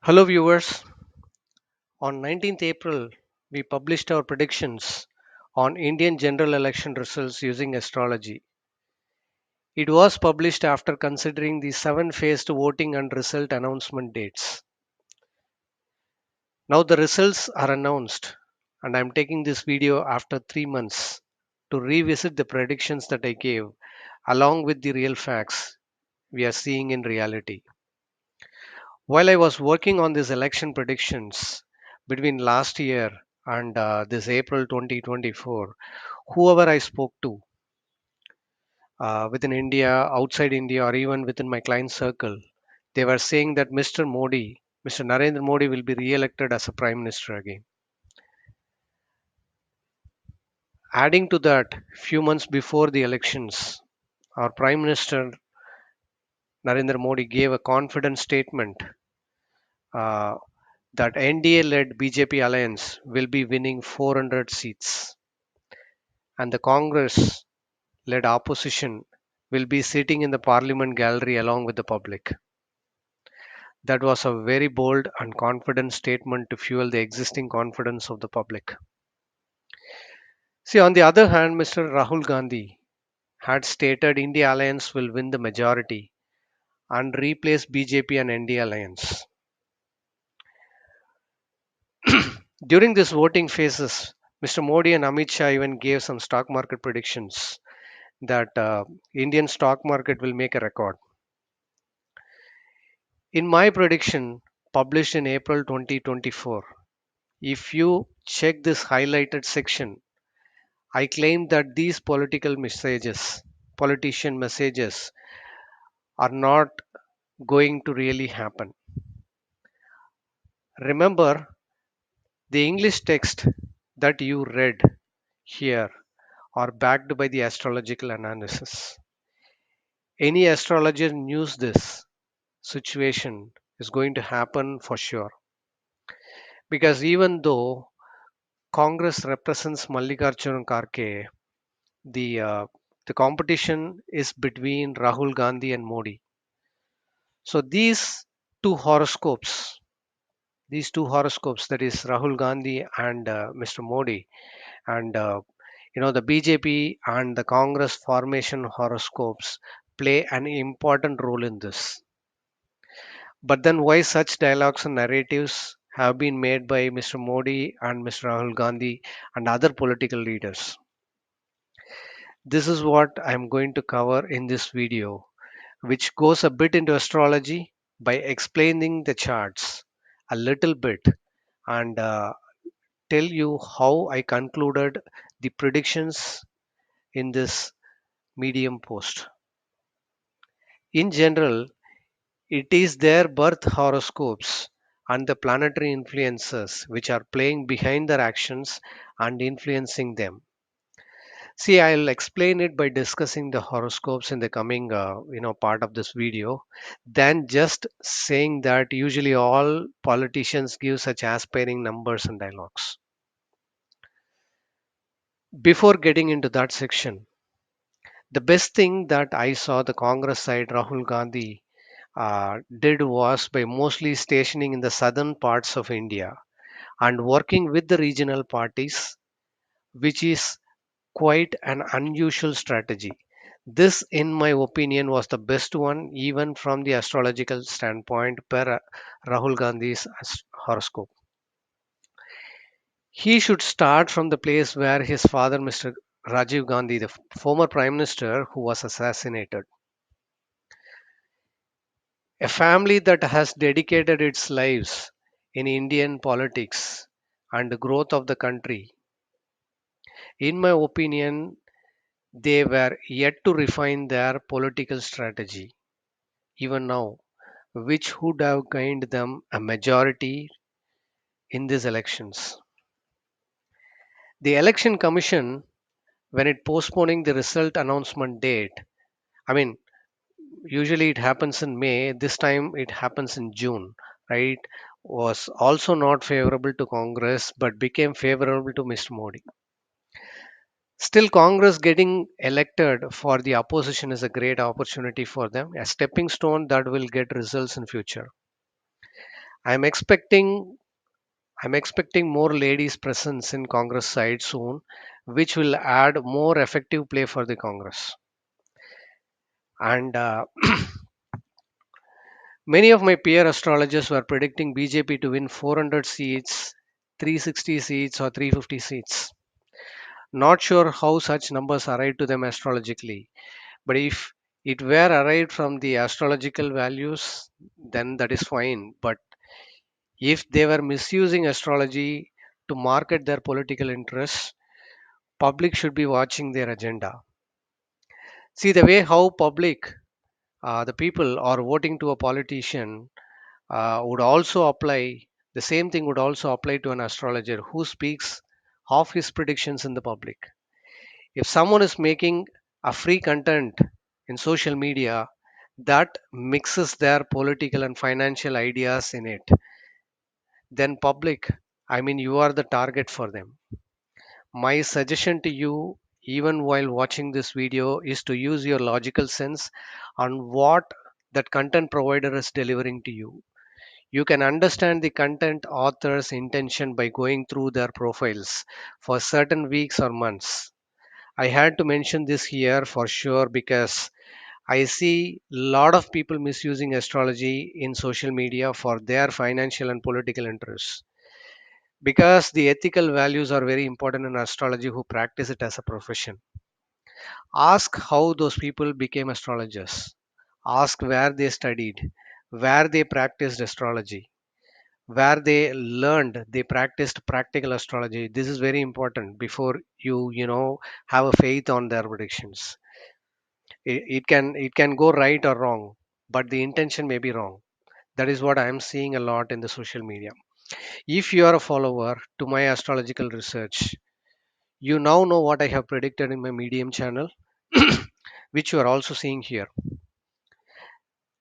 Hello, viewers. On 19th April, we published our predictions on Indian general election results using astrology. It was published after considering the seven phased voting and result announcement dates. Now, the results are announced, and I'm taking this video after 3 months to revisit the predictions that I gave, along with the real facts we are seeing in reality. While I was working on these election predictions between last year and this April 2024, whoever I spoke to within India, outside India, or even within my client circle, they were saying that Mr. Narendra Modi will be re-elected as a prime minister again. Adding to that, few months before the elections, our prime minister Narendra Modi gave a confident statement uh, that NDA-led BJP alliance will be winning 400 seats, and the Congress-led opposition will be sitting in the parliament gallery along with the public. That was a very bold and confident statement to fuel the existing confidence of the public. See, on the other hand, Mr. Rahul Gandhi had stated India alliance will win the majority and replace BJP and NDA alliance. During this voting phases, Mr. Modi and Amit Shah even gave some stock market predictions that Indian stock market will make a record. In my prediction, published in April 2024, if you check this highlighted section, I claim that these politician messages, are not going to really happen. Remember, the English text that you read here are backed by the astrological analysis. Any astrologer knows this situation is going to happen for sure. Because even though Congress represents Mallikarjun Kharge, the uh, the competition is between Rahul Gandhi and Modi. So these two horoscopes, that is Rahul Gandhi and Mr. Modi, and the BJP and the Congress formation horoscopes play an important role in this. But then why such dialogues and narratives have been made by Mr. Modi and Mr. Rahul Gandhi and other political leaders? This is what I'm going to cover in this video, which goes a bit into astrology by explaining the charts a little bit and tell you how I concluded the predictions in this medium post. In general, it is their birth horoscopes and the planetary influences which are playing behind their actions and influencing them. See, I'll explain it by discussing the horoscopes in the coming, part of this video. Than just saying that usually all politicians give such aspiring numbers and dialogues. Before getting into that section, the best thing that I saw the Congress side, Rahul Gandhi, did was by mostly stationing in the southern parts of India and working with the regional parties, which is quite an unusual strategy. This, in my opinion, was the best one, even from the astrological standpoint, per Rahul Gandhi's horoscope. He should start from the place where his father, Mr. Rajiv Gandhi, the former prime minister who was assassinated. A family that has dedicated its lives in Indian politics and the growth of the country. In my opinion, they were yet to refine their political strategy, even now, which would have gained them a majority in these elections. The election commission, when it postponing the result announcement date, I mean, usually it happens in May, this time it happens in June, right? Was also not favorable to Congress but became favorable to Mr. Modi. Still, Congress getting elected for the opposition is a great opportunity for them, a stepping stone that will get results in future. I'm expecting I'm expecting more ladies presence in Congress side soon, which will add more effective play for the Congress. And many of my peer astrologers were predicting BJP to win 400 seats, 360 seats, or 350 seats. Not sure how such numbers arrived to them astrologically, but if it were arrived from the astrological values, then that is fine. But if they were misusing astrology to market their political interests, public should be watching their agenda. See the way how public, the people are voting to a politician would also apply the same thing would also apply to an astrologer who speaks half his predictions in the public. If someone is making a free content in social media that mixes their political and financial ideas in it, then public, I mean, you are the target for them. My suggestion to you, even while watching this video, is to use your logical sense on what that content provider is delivering to you. You can understand the content author's intention by going through their profiles for certain weeks or months. I had to mention this here for sure because I see a lot of people misusing astrology in social media for their financial and political interests. Because the ethical values are very important in astrology who practice it as a profession. Ask how those people became astrologers. Ask where they studied, where they practiced astrology, where they learned they practiced practical astrology. This is very important before you have a faith on their predictions. It can go right or wrong, but the intention may be wrong. That is what I am seeing a lot in the social media. If you are a follower to my astrological research, you now know what I have predicted in my medium channel, which you are also seeing here.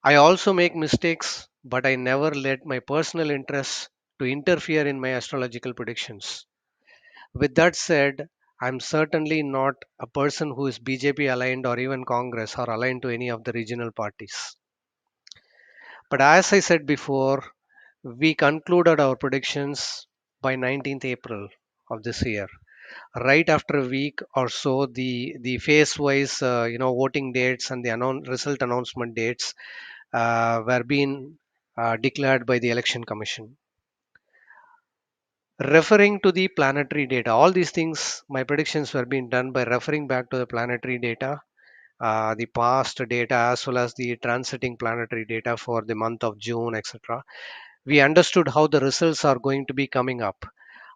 I also make mistakes, but I never let my personal interests to interfere in my astrological predictions. With that said, I'm certainly not a person who is BJP aligned or even Congress or aligned to any of the regional parties. But as I said before, we concluded our predictions by 19th April of this year. Right after a week or so, the phase wise voting dates and the result announcement dates were being declared by the election commission. Referring to the planetary data, all these things, my predictions were being done by referring back to the planetary data, the past data as well as the transiting planetary data for the month of June, etc. We understood how the results are going to be coming up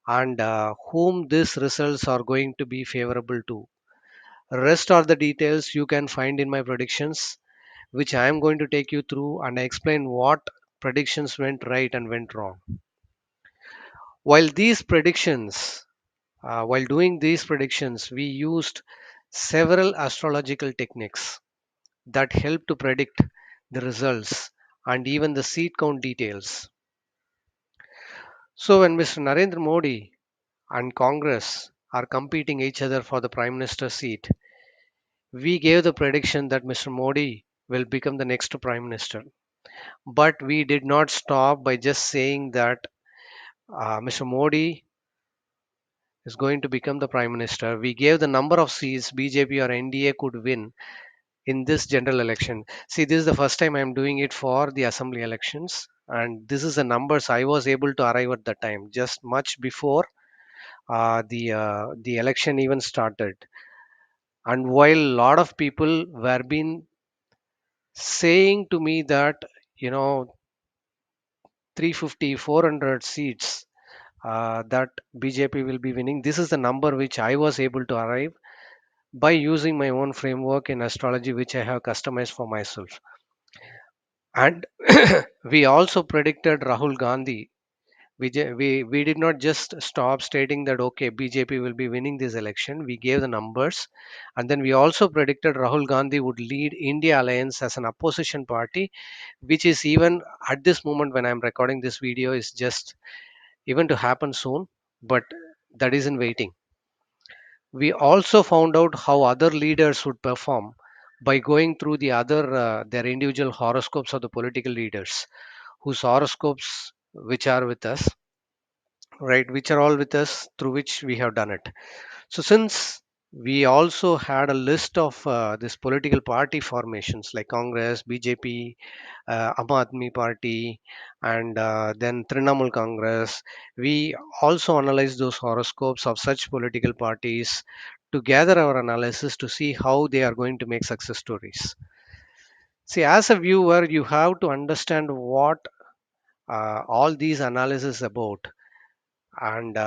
and whom these results are going to be favorable to. Rest are the details you can find in my predictions, which I am going to take you through and explain what predictions went right and went wrong. While these predictions, while doing these predictions, we used several astrological techniques that help to predict the results and even the seat count details. So when Mr. Narendra Modi and Congress are competing each other for the Prime Minister seat, we gave the prediction that Mr. Modi will become the next Prime Minister. But we did not stop by just saying that Mr. Modi is going to become the Prime Minister. We gave the number of seats BJP or NDA could win in this general election. See, this is the first time I'm doing it for the assembly elections, and this is the numbers I was able to arrive at the time, just much before the election even started. And while a lot of people were been saying to me that 350, 400 seats that BJP will be winning, this is the number which I was able to arrive by using my own framework in astrology, which I have customized for myself. And we also predicted Rahul Gandhi. We did not just stop stating that okay, BJP will be winning this election. We gave the numbers, and then we also predicted Rahul Gandhi would lead India Alliance as an opposition party, which is even at this moment when I'm recording this video is just even to happen soon, but that is in waiting. We also found out how other leaders would perform by going through their individual horoscopes of the political leaders whose horoscopes which are with us, right? Which are all with us through which we have done it. So since we also had a list of this political party formations like Congress, BJP, Aam Aadmi Party, and then Trinamool Congress, we also analyzed those horoscopes of such political parties to gather our analysis to see how they are going to make success stories. See, as a viewer, you have to understand what all these analysis about, and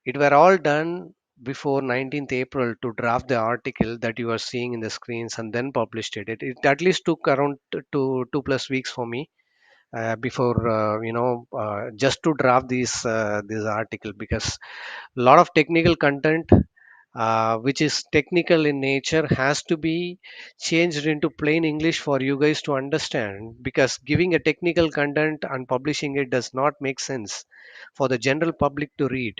it were all done before 19th April to draft the article that you are seeing in the screens and then published it. It at least took around 2+ weeks for me before just to draft this article, because a lot of technical content which is technical in nature has to be changed into plain English for you guys to understand, because giving a technical content and publishing it does not make sense for the general public to read,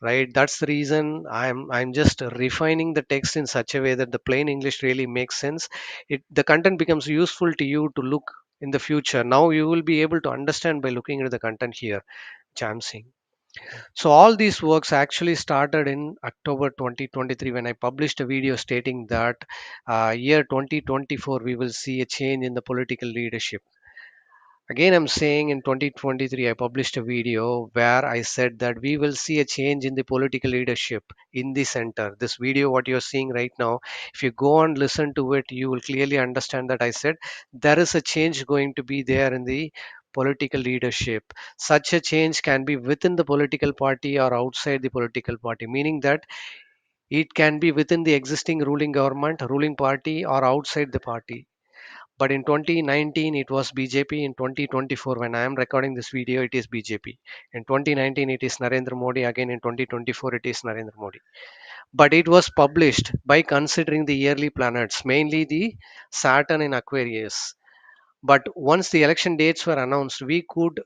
right? That's the reason I'm just refining the text in such a way that the plain English really makes sense. The content becomes useful to you to look in the future. Now you will be able to understand by looking at the content here, which I'm seeing. So all these works actually started in October 2023 when I published a video stating that year 2024 we will see a change in the political leadership. Again, I'm saying in 2023, I published a video where I said that we will see a change in the political leadership in the center. This video, what you're seeing right now, if you go and listen to it, you will clearly understand that I said there is a change going to be there in the political leadership. Such a change can be within the political party or outside the political party, meaning that it can be within the existing ruling government, ruling party, or outside the party. But in 2019, it was BJP. In 2024, when I am recording this video, it is BJP. In 2019, it is Narendra Modi. Again, in 2024, it is Narendra Modi. But it was published by considering the yearly planets, mainly the Saturn in Aquarius. But once the election dates were announced, we could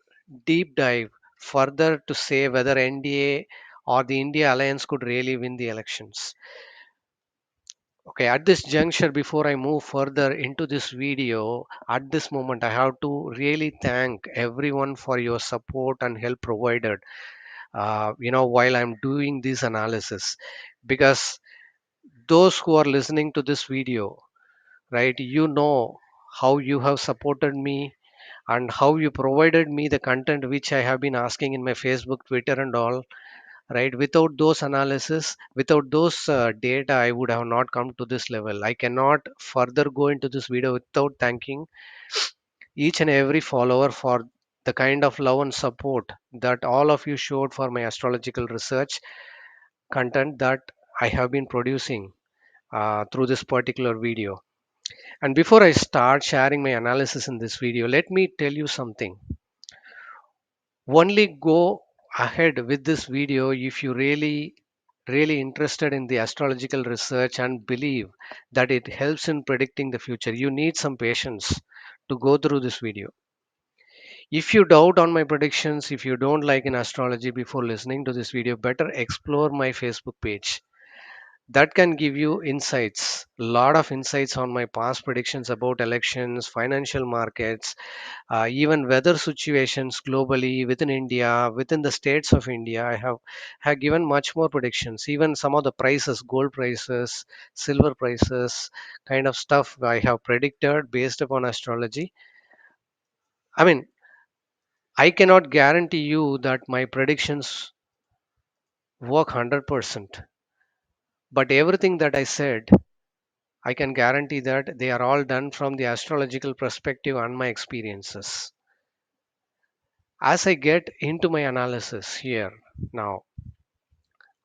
deep dive further to say whether NDA or the India Alliance could really win the elections. Okay, at this juncture, before I move further into this video, at this moment, I have to really thank everyone for your support and help provided, while I'm doing this analysis. Because those who are listening to this video, right, how you have supported me and how you provided me the content which I have been asking in my Facebook, Twitter, and all, right? Without those analysis, without those data, I would have not come to this level. I cannot further go into this video without thanking each and every follower for the kind of love and support that all of you showed for my astrological research content that I have been producing through this particular video. And before I start sharing my analysis in this video, let me tell you something. Only go ahead with this video if you really interested in the astrological research and believe that it helps in predicting the future. You need some patience to go through this video. If you doubt on my predictions, if you don't like in astrology before listening to this video, better explore my Facebook page. That can give you insights, a lot of insights on my past predictions about elections, financial markets, even weather situations globally, within India, within the states of India. I have given much more predictions. Even some of the prices, gold prices, silver prices, kind of stuff I have predicted based upon astrology. I mean, I cannot guarantee you that my predictions work 100%, but everything that I said, I can guarantee that they are all done from the astrological perspective and my experiences. As I get into my analysis here now,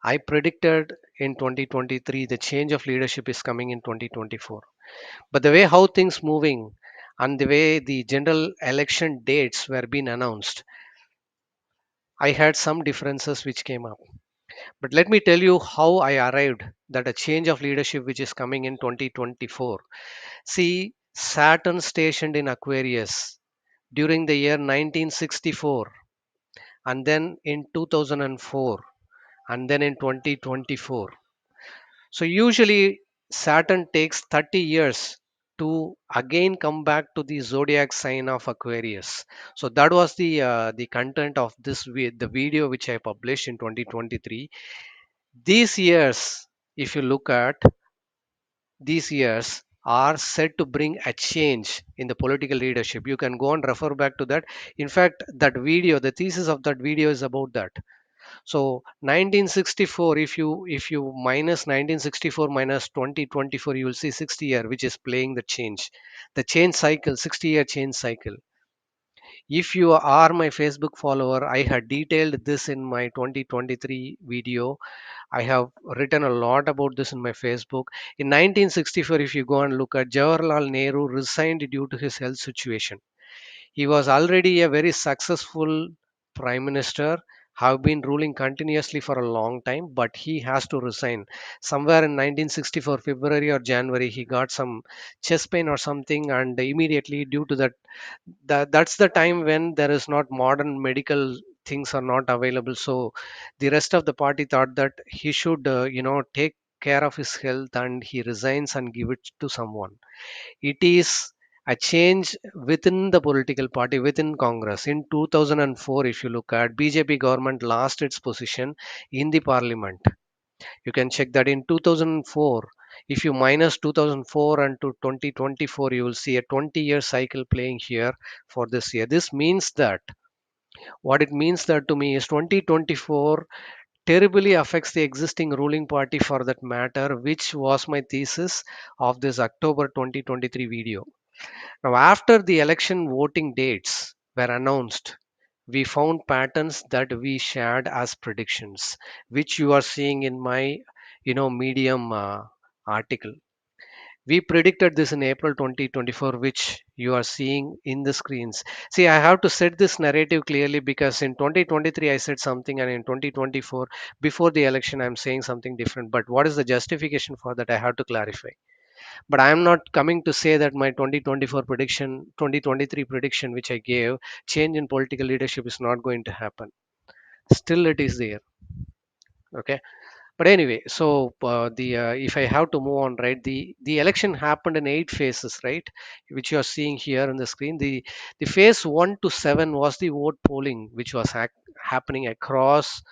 I predicted in 2023 the change of leadership is coming in 2024. But the way how things moving and the way the general election dates were being announced, I had some differences which came up. But let me tell you how I arrived that a change of leadership which is coming in 2024. See, Saturn stationed in Aquarius during the year 1964, and then in 2004, and then in 2024. So usually Saturn takes 30 years to again come back to the zodiac sign of Aquarius. So that was the content of the video which I published in 2023. These years, if you look at these years, are said to bring a change in the political leadership. You can go and refer back to that. In fact, that video, the thesis of that video is about that. So 1964, if you minus 1964 minus 2024, you will see 60 year, which is playing the change cycle, 60-year change cycle. If you are my Facebook follower, I had detailed this in my 2023 video. I have written a lot about this in my Facebook. In 1964, if you go and look at, Jawaharlal Nehru resigned due to his health situation. He was already a very successful prime minister, have been ruling continuously for a long time, but he has to resign. Somewhere in 1964, February or January, he got some chest pain or something, and immediately due to that's the time when there is not modern medical things are not available. So the rest of the party thought that he should, take care of his health, and he resigns and give it to someone. It is a change within the political party, within Congress. In 2004, if you look at, BJP government lost its position in the parliament. You can check that in 2004. If you minus 2004 and to 2024, you will see a 20-year cycle playing here for this year. This means that, what it means that to me is 2024 terribly affects the existing ruling party for that matter, which was my thesis of this October 2023 video. Now, after the election voting dates were announced, we found patterns that we shared as predictions, which you are seeing in my, Medium article. We predicted this in April 2024, which you are seeing in the screens. See, I have to set this narrative clearly because in 2023 I said something, and in 2024, before the election, I'm saying something different. But what is the justification for that? I have to clarify. But I am not coming to say that my 2024 prediction, 2023 prediction, which I gave, change in political leadership is not going to happen. Still, it is there. Okay. But anyway, so the if I have to move on, right, the election happened in 8 phases, right, which you are seeing here on the screen. The phase 1 to 7 was the vote polling, which was happening across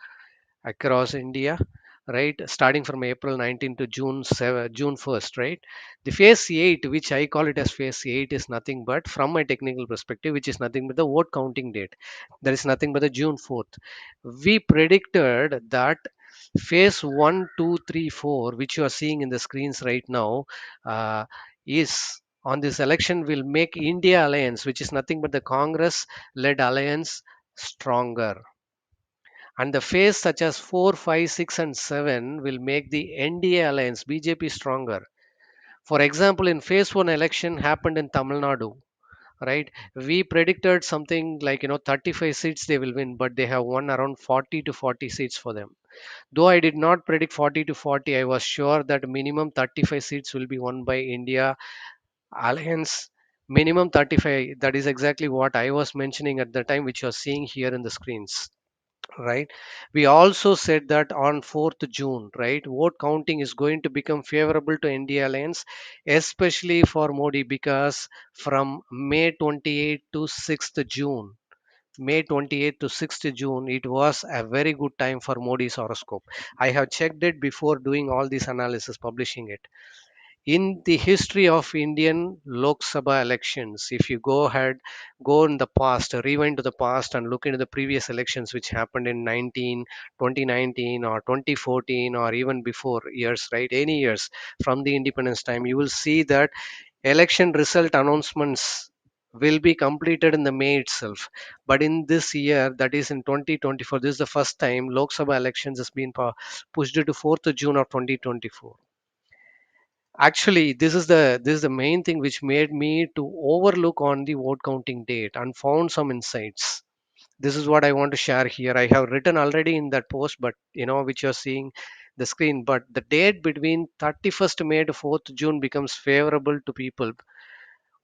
India, right? Starting from April 19 to June 1st, right? The phase 8, which I call it as phase 8, is nothing but, from my technical perspective, which is nothing but the vote counting date. There is nothing but the June 4th. We predicted that phase 1, 2, 3, 4, which you are seeing in the screens right now, is on this election will make India alliance, which is nothing but the Congress led alliance, stronger, and the phase such as 4, 5, 6, and 7 will make the NDA alliance, BJP, stronger. For example, in phase 1 election happened in Tamil Nadu, right? We predicted something like, 35 seats they will win, but they have won around 40 to 40 seats for them. Though I did not predict 40 to 40, I was sure that minimum 35 seats will be won by India alliance. Minimum 35. That is exactly what I was mentioning at the time, which you are seeing here in the screens, right? We also said that on 4th June, right, vote counting is going to become favorable to India alliance, especially for Modi, because from May 28 to 6th June, May 28th to 6th June, it was a very good time for Modi's horoscope. I have checked it before doing all this analysis, publishing it. In the history of Indian Lok Sabha elections, if you go ahead, go in the past, rewind to the past and look into the previous elections which happened in 2019 or 2014 or even before years, right? Any years from the independence time, you will see that election result announcements will be completed in the May itself. But in this year, that is in 2024, this is the first time Lok Sabha elections has been pushed to 4th June of 2024. Actually, this is the main thing which made me to overlook on the vote counting date and found some insights. This is what I want to share here. I have written already in that post, but which you're seeing the screen. But the date between 31st May to 4th June becomes favorable to people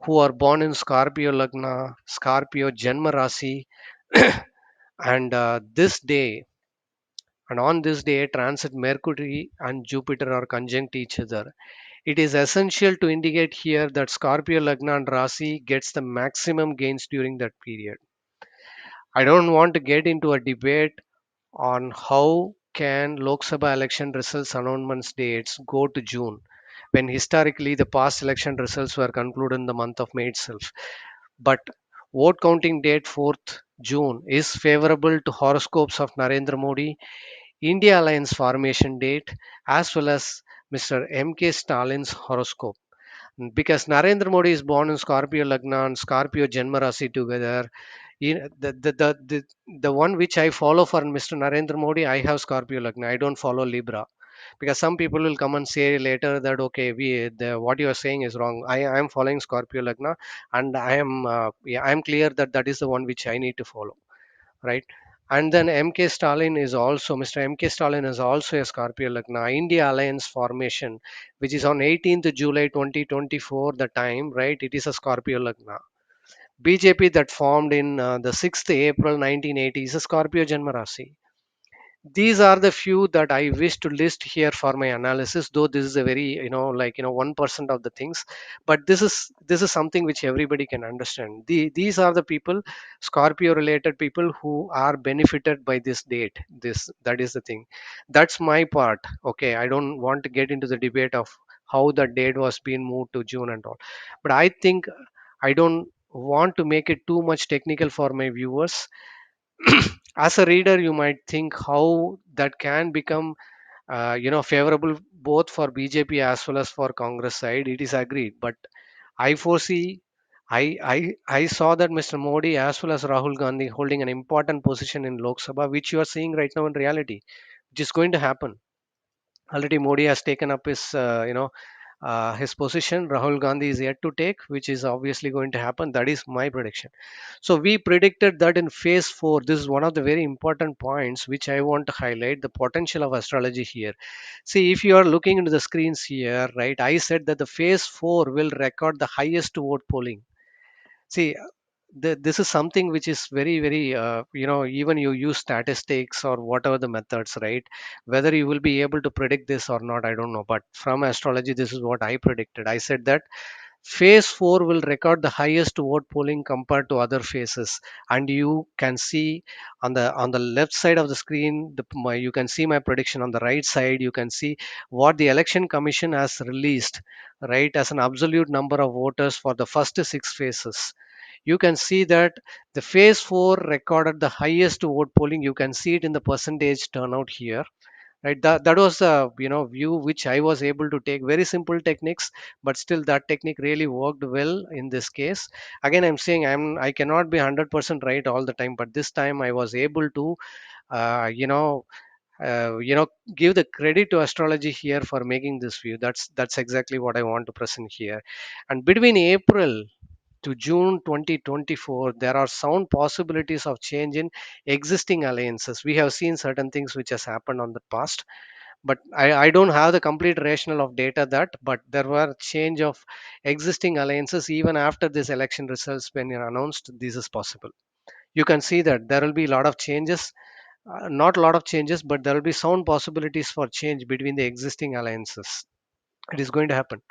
who are born in Scorpio Lagna, Scorpio Janma Rasi, and on this day, transit Mercury and Jupiter are conjunct each other. It is essential to indicate here that Scorpio Lagna and Rasi gets the maximum gains during that period. I don't want to get into a debate on how can Lok Sabha election results announcements dates go to June when historically the past election results were concluded in the month of May itself. But vote counting date 4th June is favorable to horoscopes of Narendra Modi, India Alliance formation date, as well as Mr. M.K. Stalin's horoscope. Because Narendra Modi is born in Scorpio Lagna and Scorpio Janma Rasi together, the one which I follow for Mr. Narendra Modi, I have Scorpio Lagna. I don't follow Libra because some people will come and say later that okay, what you are saying is wrong. I am following Scorpio Lagna, and I am clear that that is the one which I need to follow, right? And then MK Stalin is also Mr. MK Stalin is also a Scorpio Lagna. India Alliance formation, which is on 18th July 2024, the time, right? It is a Scorpio Lagna. BJP that formed in the 6th April 1980 is a Scorpio Janma Rasi. These are the few that I wish to list here for my analysis, though this is a very, 1% of the things, but this is something which everybody can understand. These are the people, Scorpio related people, who are benefited by this date. That is the thing. That's my part. Okay, I don't want to get into the debate of how the date was being moved to June and all, but I think I don't want to make it too much technical for my viewers. As a reader, you might think how that can become favorable both for BJP as well as for Congress side. It is agreed, but I foresee, I saw that Mr. Modi as well as Rahul Gandhi holding an important position in Lok Sabha, which you are seeing right now in reality, which is going to happen. Already Modi has taken up his position. Rahul Gandhi is yet to take, which is obviously going to happen. That is my prediction. So we predicted that in phase 4, this is one of the very important points which I want to highlight, the potential of astrology here. See, if you are looking into the screens here, right, I said that the phase 4 will record the highest vote polling. See, this is something which is very, very, even you use statistics or whatever the methods, right? Whether you will be able to predict this or not, I don't know. But from astrology, this is what I predicted. I said that phase 4 will record the highest vote polling compared to other phases, and you can see on the left side of the screen, you can see my prediction. On the right side, you can see what the election commission has released, right, as an absolute number of voters for the first 6 phases. You can see that the phase 4 recorded the highest vote polling. You can see it in the percentage turnout here, right? That was the view which I was able to take. Very simple techniques, but still that technique really worked well in this case. Again, I'm saying I cannot be 100% right all the time, but this time I was able to uh, you know you know give the credit to astrology here for making this view. That's exactly what I want to present here. And between April to June 2024, there are sound possibilities of change in existing alliances. We have seen certain things which has happened on the past, but I don't have the complete rationale of data that, but there were change of existing alliances even after this election results when you're announced. This is possible. You can see that there will be a lot of changes, not a lot of changes, but there will be sound possibilities for change between the existing alliances. It is going to happen.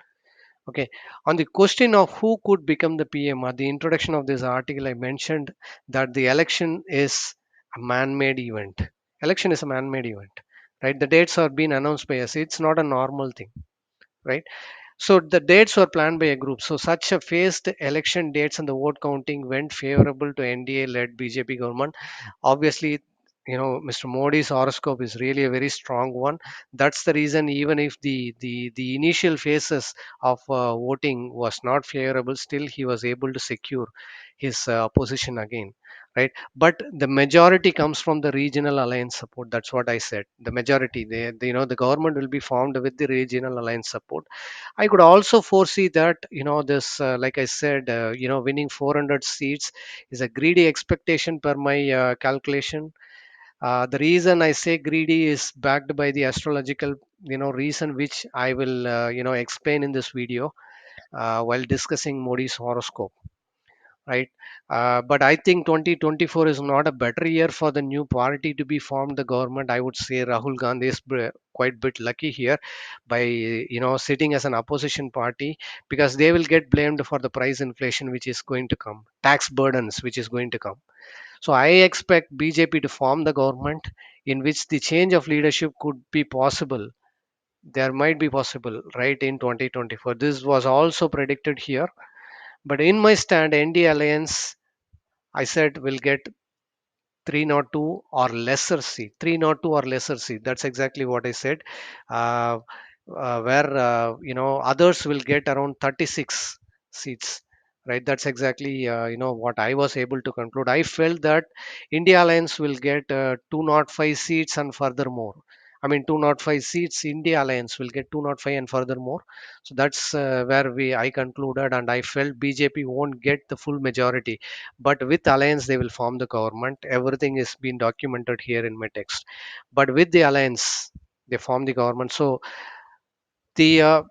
Okay. On the question of who could become the PM, at the introduction of this article, I mentioned that the election is a man-made event. Election is a man-made event, right? The dates are being announced by us. It's not a normal thing, right? So the dates were planned by a group. So such a phased election dates and the vote counting went favorable to NDA-led BJP government. Obviously, Mr. Modi's horoscope is really a very strong one. That's the reason, even if the initial phases of voting was not favorable, still he was able to secure his position again, right? But the majority comes from the regional alliance support. That's what I said. The majority, the government will be formed with the regional alliance support. I could also foresee that, this, like I said, winning 400 seats is a greedy expectation per my calculation. The reason I say greedy is backed by the astrological, reason which I will, explain in this video while discussing Modi's horoscope. right? But I think 2024 is not a better year for the new party to be formed. The government, I would say, Rahul Gandhi is quite bit lucky here by sitting as an opposition party, because they will get blamed for the price inflation which is going to come, tax burdens which is going to come. So I expect BJP to form the government in which the change of leadership could be possible. There might be possible, right, in 2024. This was also predicted here. But in my stand, ND Alliance, I said will get 302 or lesser seat. 302 or lesser seat. That's exactly what I said. Uh, where others will get around 36 seats. Right. That's exactly what I was able to conclude. I felt that India Alliance will get 205 seats and furthermore. I mean 205 seats. India Alliance will get 205 and furthermore. So that's where we I concluded, and I felt BJP won't get the full majority, but with alliance they will form the government. Everything is being documented here in my text. But with the alliance they form the government. So the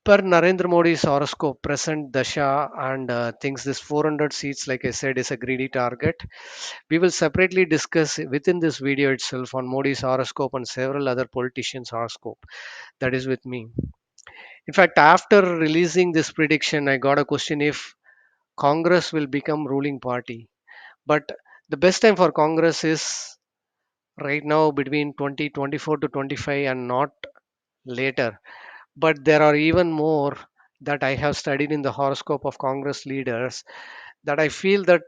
per Narendra Modi's horoscope, present Dasha, and thinks this 400 seats, like I said, is a greedy target. We will separately discuss within this video itself on Modi's horoscope and several other politicians' horoscope. That is with me. In fact, after releasing this prediction, I got a question if Congress will become ruling party. But the best time for Congress is right now between 2024 to 25 and not later. But there are even more that I have studied in the horoscope of Congress leaders, that I feel that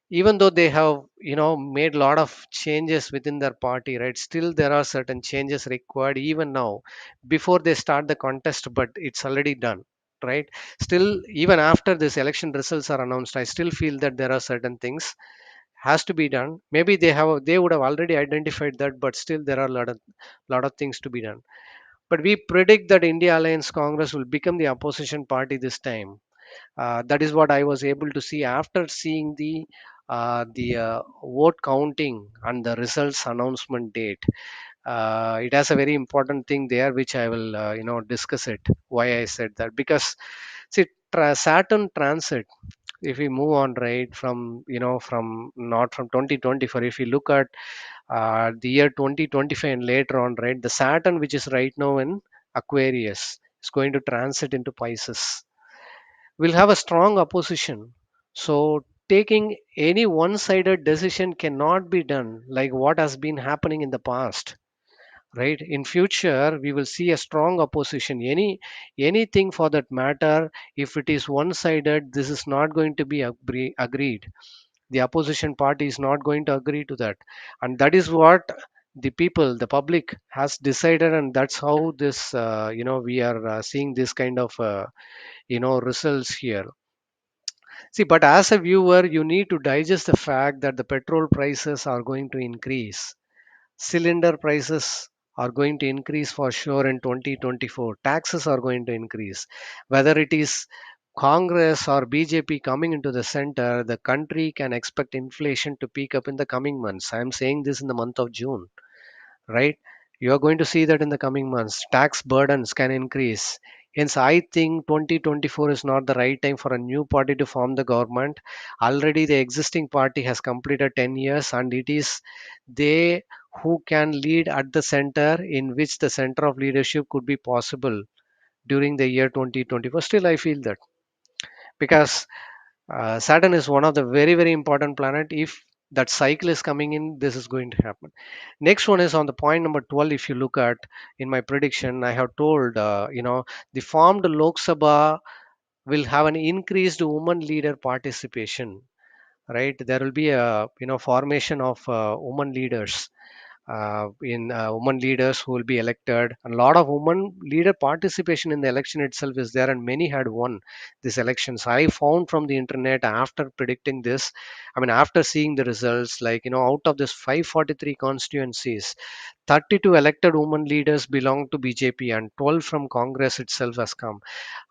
even though they have made a lot of changes within their party, right, still there are certain changes required even now before they start the contest, but it's already done, right? Still, even after this election results are announced, I still feel that there are certain things has to be done. Maybe they would have already identified that, but still there are a lot of things to be done. But we predict that India Alliance Congress will become the opposition party this time. That is what I was able to see after seeing the vote counting and the results announcement date. It has a very important thing there, which I will discuss it. Why I said that, because see, Saturn transit, if we move on, right, from from not from 2024, if we look at the year 2025 and later on, right, the Saturn which is right now in Aquarius is going to transit into Pisces, will have a strong opposition. So taking any one sided decision cannot be done like what has been happening in the past, right? In future we will see a strong opposition. Anything for that matter, if it is one sided, this is not going to be agreed. The opposition party is not going to agree to that, and that is what the people, the public has decided, and that's how this we are seeing this kind of results here. See, but as a viewer you need to digest the fact that the petrol prices are going to increase, cylinder prices are going to increase for sure in 2024, taxes are going to increase. Whether it is Congress or BJP coming into the center, the country can expect inflation to peak up in the coming months. I am saying this in the month of June, right? You are going to see that in the coming months. Tax burdens can increase. Hence, I think 2024 is not the right time for a new party to form the government. Already, the existing party has completed 10 years, and it is they who can lead at the center, in which the center of leadership could be possible during the year 2024. Still, I feel that because Saturn is one of the very, very important planet. If that cycle is coming in, this is going to happen. Next one is on the point number 12. If you look at in my prediction, I have told, the formed Lok Sabha will have an increased woman leader participation, right? There will be a, formation of women leaders in women leaders who will be elected, and a lot of women leader participation in the election itself is there, and many had won these elections. I found from the internet after predicting this, I mean after seeing the results, like out of this 543 constituencies, 32 elected women leaders belong to BJP and 12 from Congress itself has come.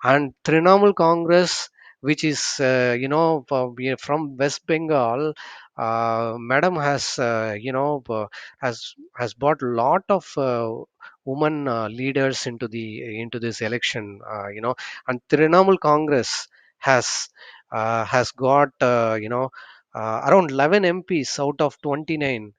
And Trinamool Congress, which is from West Bengal, madam has has brought a lot of women leaders into this election, and Trinamool Congress has has got around 11 MPs out of 29,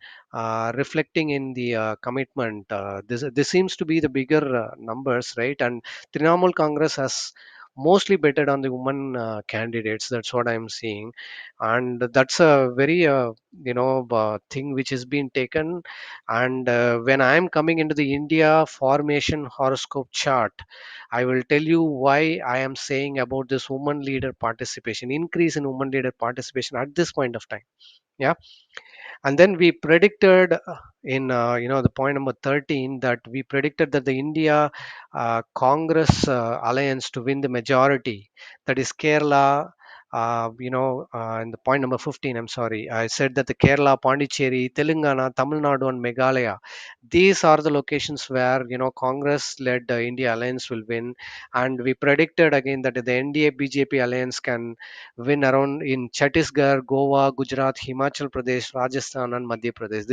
reflecting in the commitment. This seems to be the bigger numbers, right? And Trinamool Congress has mostly betted on the women candidates. That's what I'm seeing, and that's a very thing which is being taken. And when I'm coming into the India formation horoscope chart, I will tell you why I am saying about this woman leader participation, increase in woman leader participation at this point of time. Yeah. And then we predicted in the point number 13, that we predicted that the India Congress alliance to win the majority, that is Kerala. In the point number 15, I'm sorry, I said that the Kerala, Pondicherry, Telangana, Tamil Nadu, and Meghalaya, these are the locations where Congress led India alliance will win. And we predicted again that the NDA BJP alliance can win around in Chhattisgarh, Goa, Gujarat, Himachal Pradesh, Rajasthan, and Madhya Pradesh.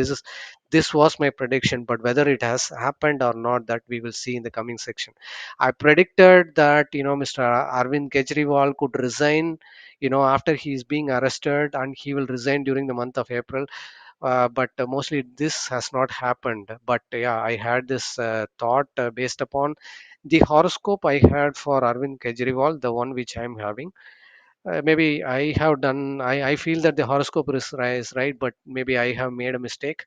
This was my prediction, but whether it has happened or not, that we will see in the coming section. I predicted that Mr. Arvind Kejriwal could resign, after he is being arrested, and he will resign during the month of April. But mostly this has not happened. But yeah, I had this thought based upon the horoscope I had for Arvind Kejriwal, the one which I am having. Maybe I have done. I feel that the horoscope is right, but maybe I have made a mistake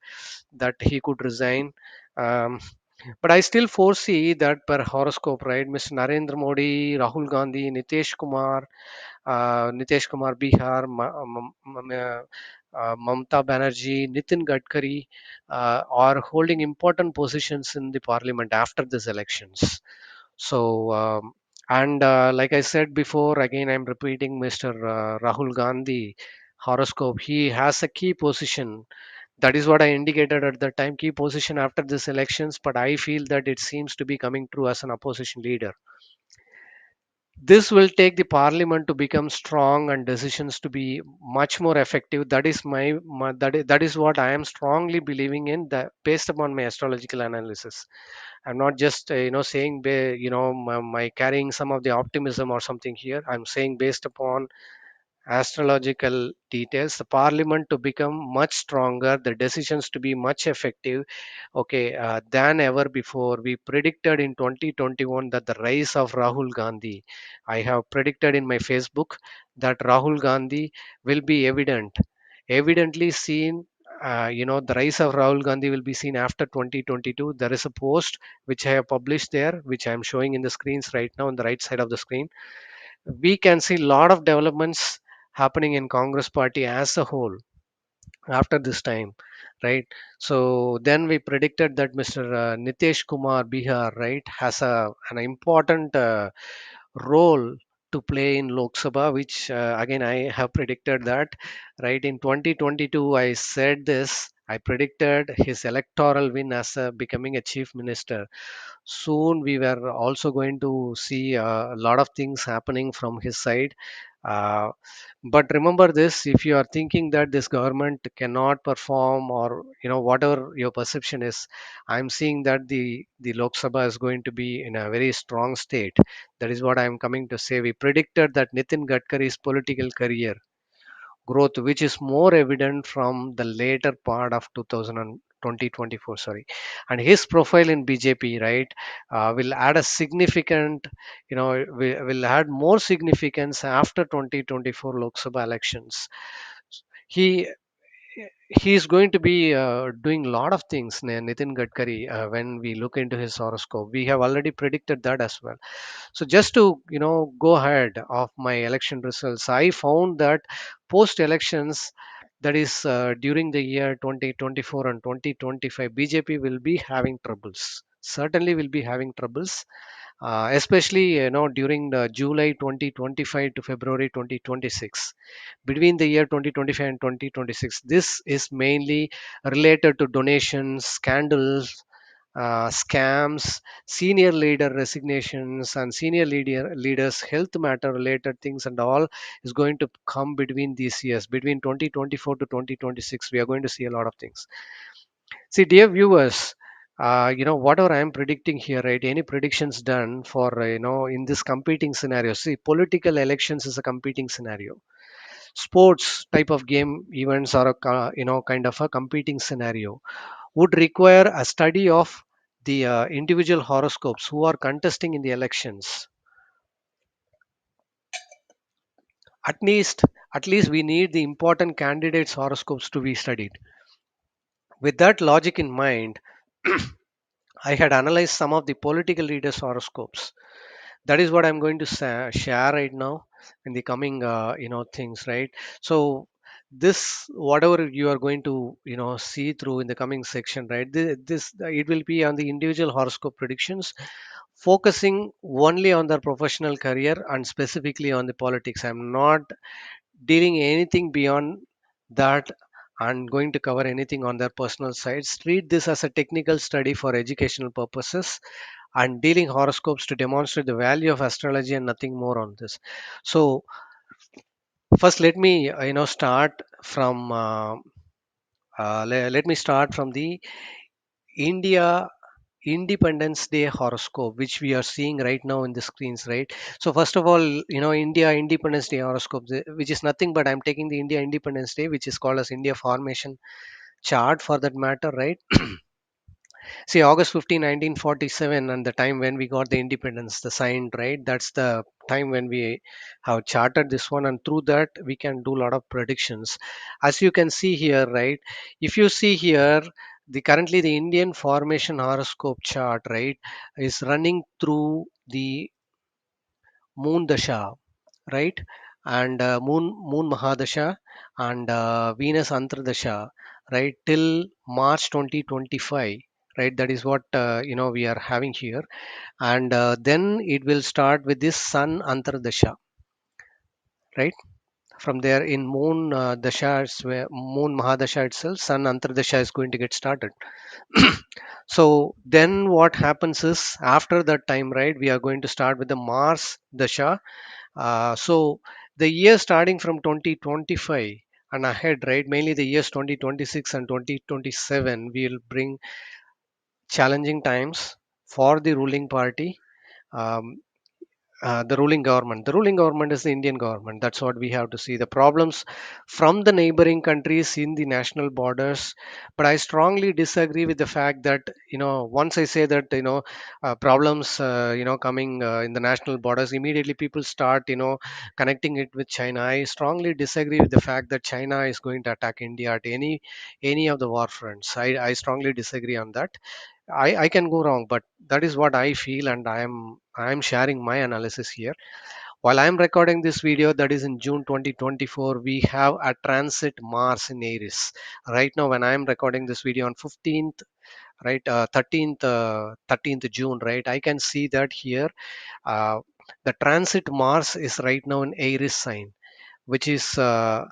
that he could resign. Um, but I still foresee that per horoscope, right? Mr. Narendra Modi, Rahul Gandhi, Nitesh Kumar Bihar, Mamta Banerjee, Nitin Gadkari are holding important positions in the parliament after these elections. So, and like I said before, again, I'm repeating Mr. Rahul Gandhi horoscope. He has a key position. That is what I indicated at the time, key position after these elections. But I feel that it seems to be coming true as an opposition leader. This will take the parliament to become strong and decisions to be much more effective. That is that is what I am strongly believing in, that based upon my astrological analysis. I'm not just saying my carrying some of the optimism or something here. I'm saying based upon astrological details, the parliament to become much stronger, the decisions to be much effective, okay, than ever before. We predicted in 2021 that the rise of Rahul Gandhi, I have predicted in my Facebook that Rahul Gandhi will be evidently seen. The rise of Rahul Gandhi will be seen after 2022. There is a post which I have published there, which I am showing in the screens right now on the right side of the screen. We can see a lot of developments happening in Congress party as a whole after this time, right? So then we predicted that Mr. Nitesh Kumar Bihar, right, has an important role to play in Lok Sabha, which again I have predicted that, right? In 2022, I said this. I predicted his electoral win as becoming a chief minister. Soon we were also going to see a lot of things happening from his side. Uh, but remember this: if you are thinking that this government cannot perform, or whatever your perception is, I'm seeing that the Lok Sabha is going to be in a very strong state. That is what I'm coming to say. We predicted that Nitin Gadkari's political career growth, which is more evident from the later part of 2000 and 2024, sorry, and his profile in BJP, right, will add a significant, will add more significance after 2024 Lok Sabha elections. He he is going to be doing a lot of things, Nitin Gadkari. When we look into his horoscope, we have already predicted that as well. So just to go ahead of my election results, I found that post elections, that is during the year 2024 and 2025, BJP will be having troubles, certainly will be having troubles, especially during the July 2025 to February 2026. Between the year 2025 and 2026, this is mainly related to donations, scandals, scams, senior leader resignations, and senior leaders health matter related things, and all is going to come between these years. Between 2024 to 2026, we are going to see a lot of things. See, dear viewers, Whatever I'm predicting here, right? Any predictions done for, in this competing scenario. See, political elections is a competing scenario. Sports type of game events are a, kind of a competing scenario. Would require a study of the individual horoscopes who are contesting in the elections. At least, at least we need the important candidates' horoscopes to be studied. With that logic in mind, I had analyzed some of the political leaders' horoscopes. That is what I'm going to share right now in the coming, things, right? So this, whatever you are going to, see through in the coming section, right? This it will be on the individual horoscope predictions, focusing only on their professional career and specifically on the politics. I'm not dealing anything beyond that and going to cover anything on their personal sides. Treat this as a technical study for educational purposes and dealing horoscopes to demonstrate the value of astrology and nothing more on this. So first, let me start from let me start from the India Independence Day horoscope, which we are seeing right now in the screens, right? So first of all, India Independence Day horoscope, which is nothing but I'm taking the India Independence Day, which is called as India Formation chart for that matter, right? See, August 15, 1947, and the time when we got the independence, the signed, right? That's the time when we have charted this one, and through that, we can do a lot of predictions. As you can see here, right? If you see here, the currently the Indian formation horoscope chart, right, is running through the moon dasha, right? And moon Mahadasha and Venus Antradasha, right, till March 2025, right? That is what we are having here, and then it will start with this Sun Antardasha, right? From there in Moon Dasha, Moon Mahadasha itself, Sun Antardasha is going to get started. So then what happens is after that time, right? We are going to start with the Mars Dasha. So the year starting from 2025 and ahead, right? Mainly the years 2026 and 2027 will bring challenging times for the ruling party. Um, the ruling government. The ruling government is the Indian government. That's what we have to see. The problems from the neighboring countries in the national borders. But I strongly disagree with the fact that, once I say that, problems, coming in the national borders, immediately people start, connecting it with China. I strongly disagree with the fact that China is going to attack India at any of the war fronts. I strongly disagree on that. I can go wrong, but that is what I feel, and I am sharing my analysis here. While I'm recording this video, that is in June 2024, we have a transit Mars in Aries. Right now, when I'm recording this video on 15th, right, 13th June, right, I can see that here, uh, the transit Mars is right now in Aries sign, which is the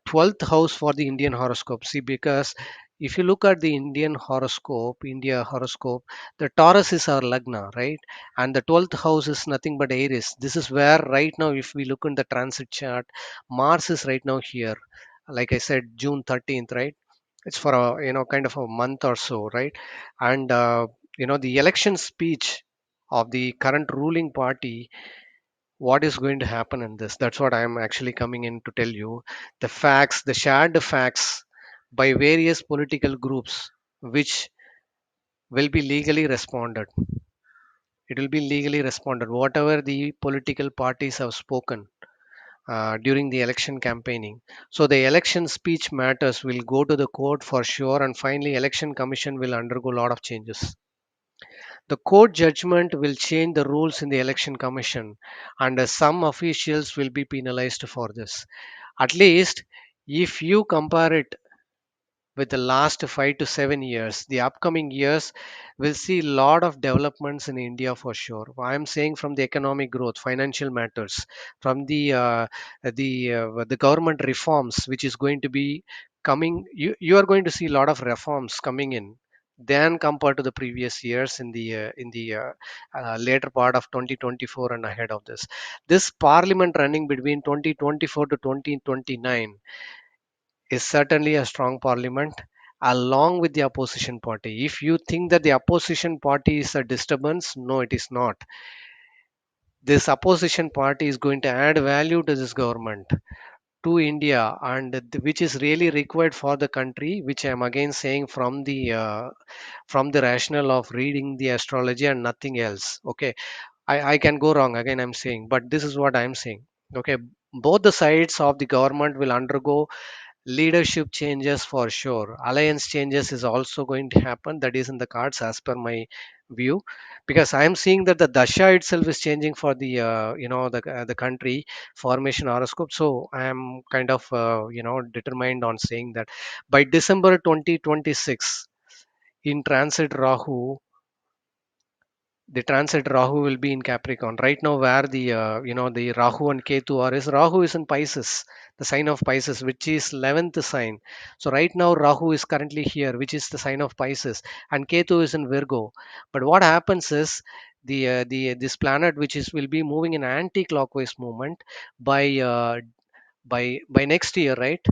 12th house for the Indian horoscope. See, because if you look at the Indian horoscope, India horoscope, the Taurus is our Lagna, right? And the 12th house is nothing but Aries. This is where right now, if we look in the transit chart, Mars is right now here. Like I said, June 13th, right? It's for a kind of a month or so, right? And the election speech of the current ruling party, what is going to happen in this, that's what I'm actually coming in to tell you. The facts, the shared facts by various political groups, which will be legally responded, it will be legally responded whatever the political parties have spoken during the election campaigning. So the election speech matters will go to the court for sure, and finally election commission will undergo a lot of changes. The court judgment will change the rules in the election commission, and some officials will be penalized for this. At least, if you compare it with the last 5 to 7 years, the upcoming years will see a lot of developments in India for sure. I'm saying from the economic growth, financial matters, from the government reforms, which is going to be coming. You are going to see a lot of reforms coming in than compared to the previous years in the later part of 2024 and ahead of this. This parliament running between 2024 to 2029 is certainly a strong parliament, along with the opposition party. If you think that the opposition party is a disturbance, no, it is not. This opposition party is going to add value to this government, to India, and which is really required for the country, which I am again saying from the rationale of reading the astrology and nothing else. Okay, I can go wrong again, I'm saying, but this is what I'm saying. Okay, both the sides of the government will undergo leadership changes for sure. Alliance changes is also going to happen. That is in the cards as per my view, because I am seeing that the dasha itself is changing for the the country formation horoscope. So I am kind of determined on saying that by December 2026, in transit Rahu, the transit Rahu will be in Capricorn. Right now, where the the Rahu and Ketu are, is Rahu is in Pisces, the sign of Pisces, which is 11th sign. So right now Rahu is currently here, which is the sign of Pisces, and Ketu is in Virgo. But what happens is the this planet, which is will be moving in anti-clockwise movement by by next year, right?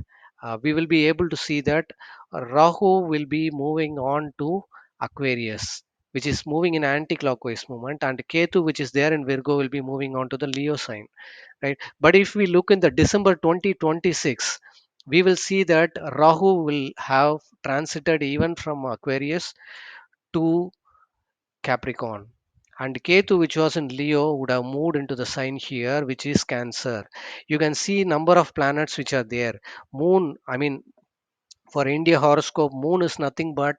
We will be able to see that Rahu will be moving on to Aquarius, which is moving in anti-clockwise movement, and Ketu, which is there in Virgo, will be moving on to the Leo sign, right? But if we look in the December 2026, we will see that Rahu will have transited even from Aquarius to Capricorn. And Ketu, which was in Leo, would have moved into the sign here, which is Cancer. You can see number of planets which are there. Moon, I mean, for India horoscope, Moon is nothing but,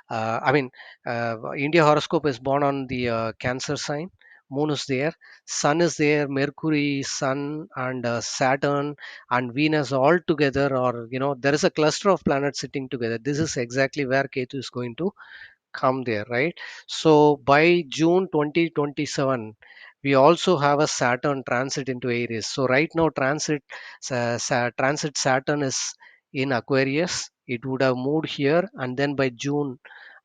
India horoscope is born on the Cancer sign. Moon is there, Sun is there, Mercury, Sun, and Saturn and Venus all together, or there is a cluster of planets sitting together. This is exactly where Ketu is going to come there, right? So by June 2027, we also have a Saturn transit into Aries. So right now, transit Saturn is in Aquarius. It would have moved here, and then by June,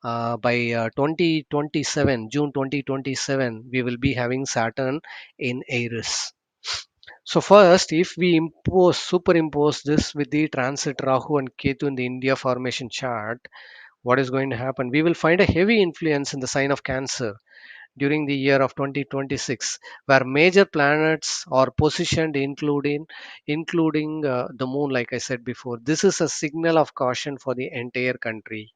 by 2027, June 2027, we will be having Saturn in Aries. So first, if we superimpose this with the transit Rahu and Ketu in the India formation chart, what is going to happen? We will find a heavy influence in the sign of Cancer during the year of 2026, where major planets are positioned, including the moon, like I said before. This is a signal of caution for the entire country.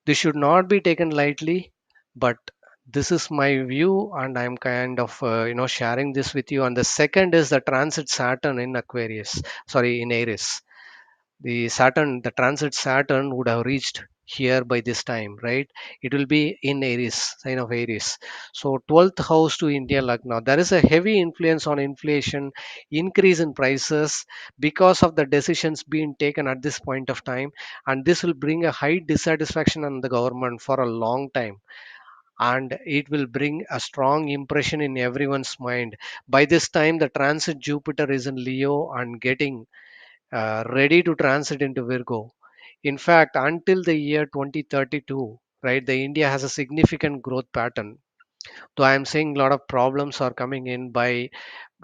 This should not be taken lightly, but this is my view, and I'm kind of sharing this with you. And the second is the transit Saturn in Aquarius, sorry, in Aries. The transit Saturn would have reached here by this time, right? It will be in Aries, sign of Aries. So 12th house to India Lagna. There is a heavy influence on inflation, increase in prices because of the decisions being taken at this point of time, and this will bring a high dissatisfaction on the government for a long time, and it will bring a strong impression in everyone's mind. By this time, the transit Jupiter is in Leo and getting ready to transit into Virgo. In fact, until the year 2032, right, the India has a significant growth pattern. Though I am saying a lot of problems are coming in by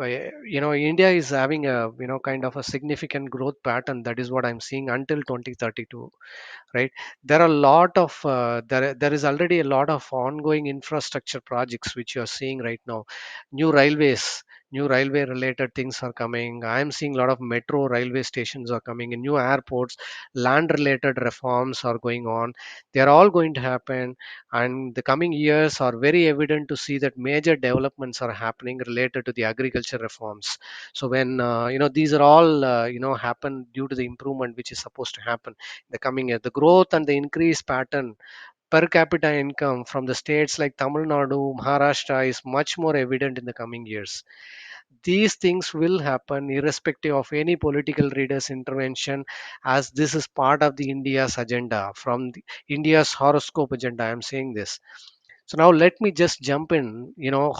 India is having a kind of a significant growth pattern. That is what I'm seeing until 2032, right? There are a lot of there is already a lot of ongoing infrastructure projects which you are seeing right now. New railways, new railway related things are coming. I am seeing a lot of metro railway stations are coming, and new airports, land related reforms are going on. They are all going to happen, and the coming years are very evident to see that major developments are happening related to the agriculture reforms. So when these are all happen due to the improvement which is supposed to happen the coming year. The growth and the increased pattern per capita income from the states like Tamil Nadu, Maharashtra is much more evident in the coming years. These things will happen irrespective of any political leader's intervention, as this is part of the India's agenda, from the India's horoscope agenda. I'm saying this. So now let me just jump in,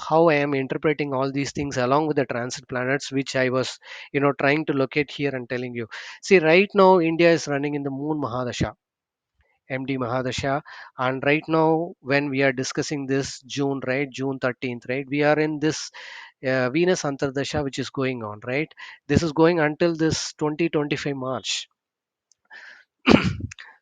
how I am interpreting all these things along with the transit planets, which I was, trying to locate here and telling you. See, right now India is running in the Moon Mahadasha, MD Mahadasha, and right now when we are discussing this June, right, June 13th, right, we are in this Venus Antardasha, which is going on, right. This is going until this 2025 March.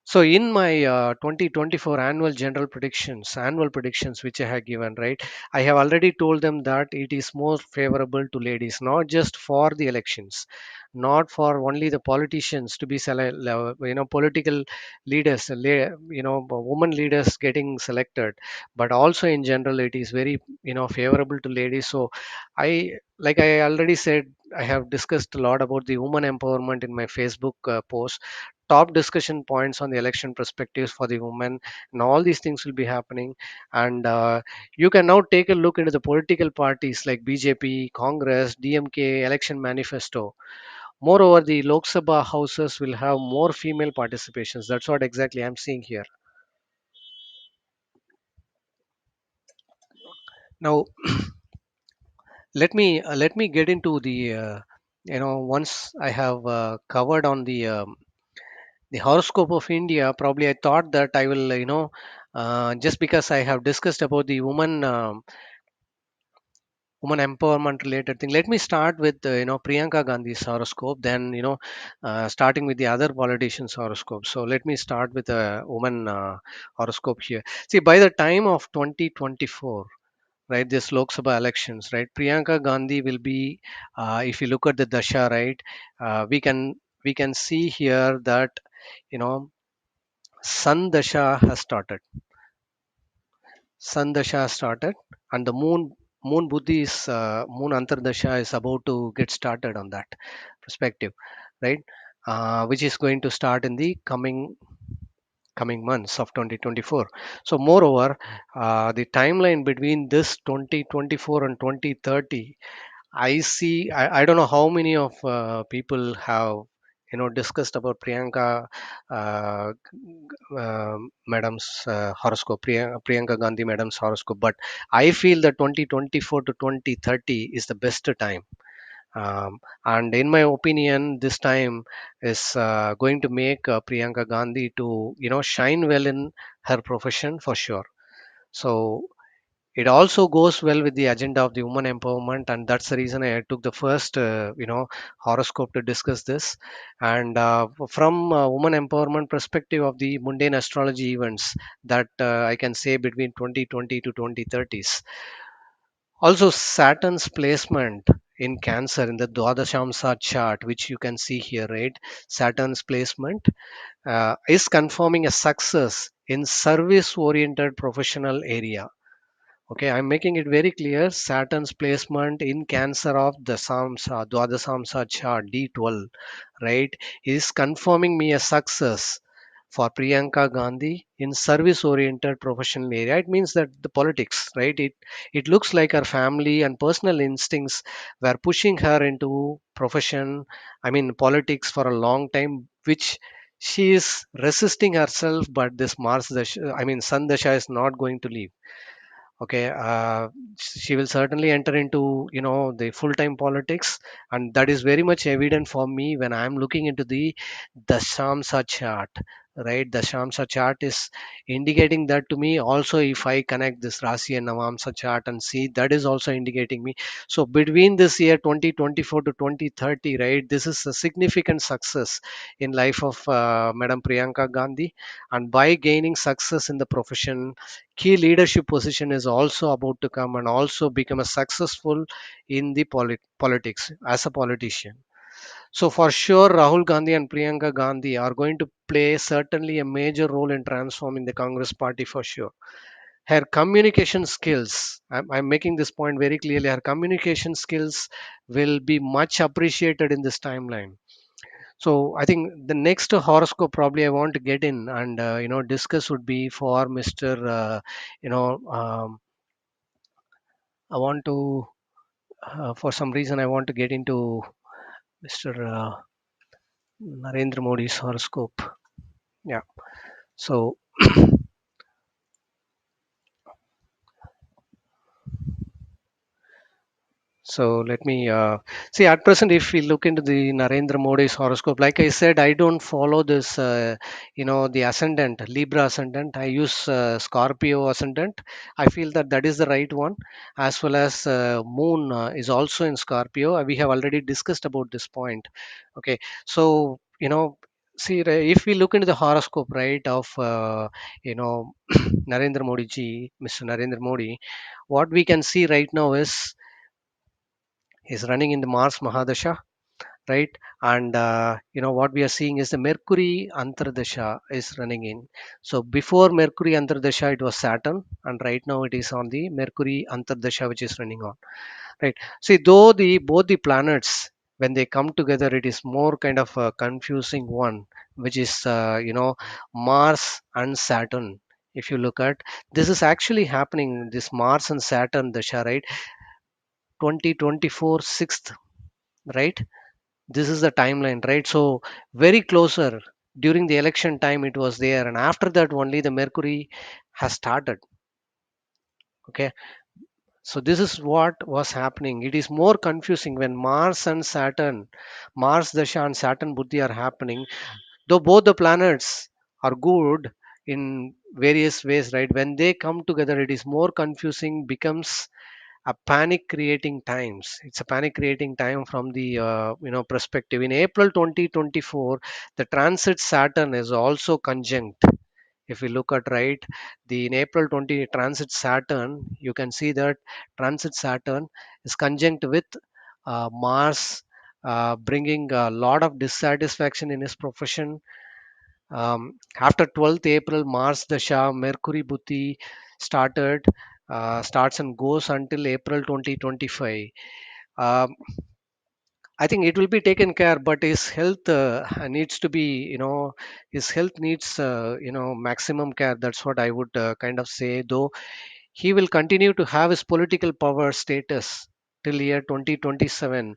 So in my 2024 annual predictions which I have given, right, I have already told them that it is more favorable to ladies, not just for the elections, not for only the politicians to be political leaders, women leaders getting selected, but also in general it is very favorable to ladies. So I already said, I have discussed a lot about the woman empowerment in my Facebook post, top discussion points on the election perspectives for the women, and all these things will be happening. And you can now take a look into the political parties like BJP, Congress, DMK election manifesto. Moreover, the Lok Sabha houses will have more female participations. That's what exactly I'm seeing here. Now, let me get into the once I have covered on the horoscope of India. Probably I thought that I will, just because I have discussed about the woman empowerment related thing. Let me start with Priyanka Gandhi's horoscope. Then starting with the other politicians' horoscope. So let me start with a woman horoscope here. See, by the time of 2024. Right, this Lok Sabha elections, right? Priyanka Gandhi will be, if you look at the dasha, right, we can see here that you know Sun Dasha has started. Sun Dasha started, and the Moon Buddhi is Moon Antardasha is about to get started on that perspective, right? Which is going to start in the coming months of 2024. So, moreover, the timeline between this 2024 and 2030, I see. I don't know how many of people have discussed about Priyanka madam's horoscope, Priyanka Gandhi madam's horoscope, but I feel that 2024 to 2030 is the best time. And in my opinion, this time is going to make Priyanka Gandhi to shine well in her profession for sure. So it also goes well with the agenda of the woman empowerment, and that's the reason I took the first horoscope to discuss this. And from woman empowerment perspective of the mundane astrology events that I can say between 2020 to 2030s. Also, Saturn's placement in Cancer in the Dwadashamsa chart, which you can see here, right? Saturn's placement is confirming a success in service oriented professional area. Okay, I'm making it very clear. Saturn's placement in Cancer of the Samsa, Dwadasamsa chart D12, right, is confirming me a success for Priyanka Gandhi in service-oriented professional area. It means that the politics, right? It looks like her family and personal instincts were pushing her into profession. I mean politics for a long time, which she is resisting herself. But this Mars, I mean Sun Dasha is not going to leave. Okay, she will certainly enter into the full-time politics, and that is very much evident for me when I'm looking into the Dashamsa chart. Right, the Shamsa chart is indicating that to me. Also, if I connect this Rasi and Navamsa chart and see, that is also indicating me. So between this year 2024 to 2030, right, this is a significant success in life of Madam Priyanka Gandhi, and by gaining success in the profession, key leadership position is also about to come and also become a successful in the politics as a politician. So for sure, Rahul Gandhi and Priyanka Gandhi are going to play certainly a major role in transforming the Congress party for sure. Her communication skills, I'm making this point very clearly, her communication skills will be much appreciated in this timeline. So I think the next horoscope probably I want to get in and discuss would be for Mr. You know I want to for some reason I want to get into Mr. Narendra Modi's horoscope. Yeah. So So let me see. At present, if we look into the Narendra Modi's horoscope, like I said, I don't follow this, the ascendant, Libra ascendant. I use Scorpio ascendant. I feel that that is the right one, as well as Moon is also in Scorpio. We have already discussed about this point. Okay, so See, if we look into the horoscope, right, of Narendra Modi ji, Mr. Narendra Modi, what we can see right now is he's running in the Mars Mahadasha, right? And what we are seeing is the Mercury Antardasha is running in. So before Mercury Antardasha, it was Saturn, and right now it is on the Mercury Antardasha, which is running on. Right. See, though the both the planets when they come together, it is more kind of a confusing one, which is Mars and Saturn. If you look at this, is actually happening. This Mars and Saturn dasha, right? 2024 sixth, right? This is the timeline, right? So very closer during the election time, it was there, and after that only the Mercury has started. Okay, so this is what was happening. It is more confusing when Mars and Saturn, Mars Dasha and Saturn Buddhi are happening. Though both the planets are good in various ways, right? When they come together, it is more confusing, becomes a panic creating times. It's a panic creating time from the perspective. In April 2024, the transit Saturn is also conjunct. If we look at, right, the in April 20 transit Saturn, you can see that transit Saturn is conjunct with Mars, bringing a lot of dissatisfaction in his profession. After 12th April, Mars Dasha, Mercury Buddhi started, starts and goes until April 2025. Um, I think it will be taken care, but his health needs to be, his health needs, maximum care. That's what I would kind of say. Though he will continue to have his political power status till year 2027.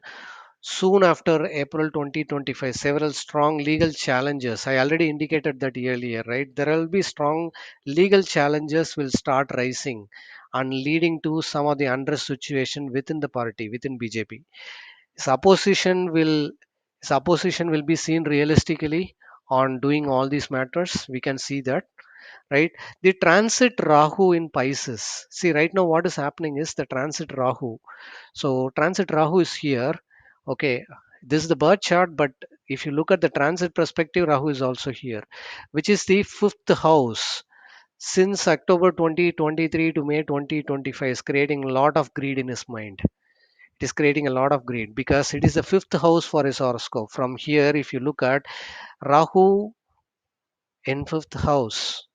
Soon after April 2025, several strong legal challenges. I already indicated that earlier, right? There will be strong legal challenges will start rising and leading to some of the unrest situation within the party, within BJP. His opposition will his opposition will be seen realistically on doing all these matters. We can see that, right? The transit Rahu in Pisces. See, right now what is happening is the transit Rahu. So transit Rahu is here. Okay, this is the birth chart, but if you look at the transit perspective, Rahu is also here, which is the fifth house. Since October 2023 to May 2025, is creating a lot of greed in his mind. It is creating a lot of greed because it is the fifth house for his horoscope. From here, if you look at Rahu in fifth house,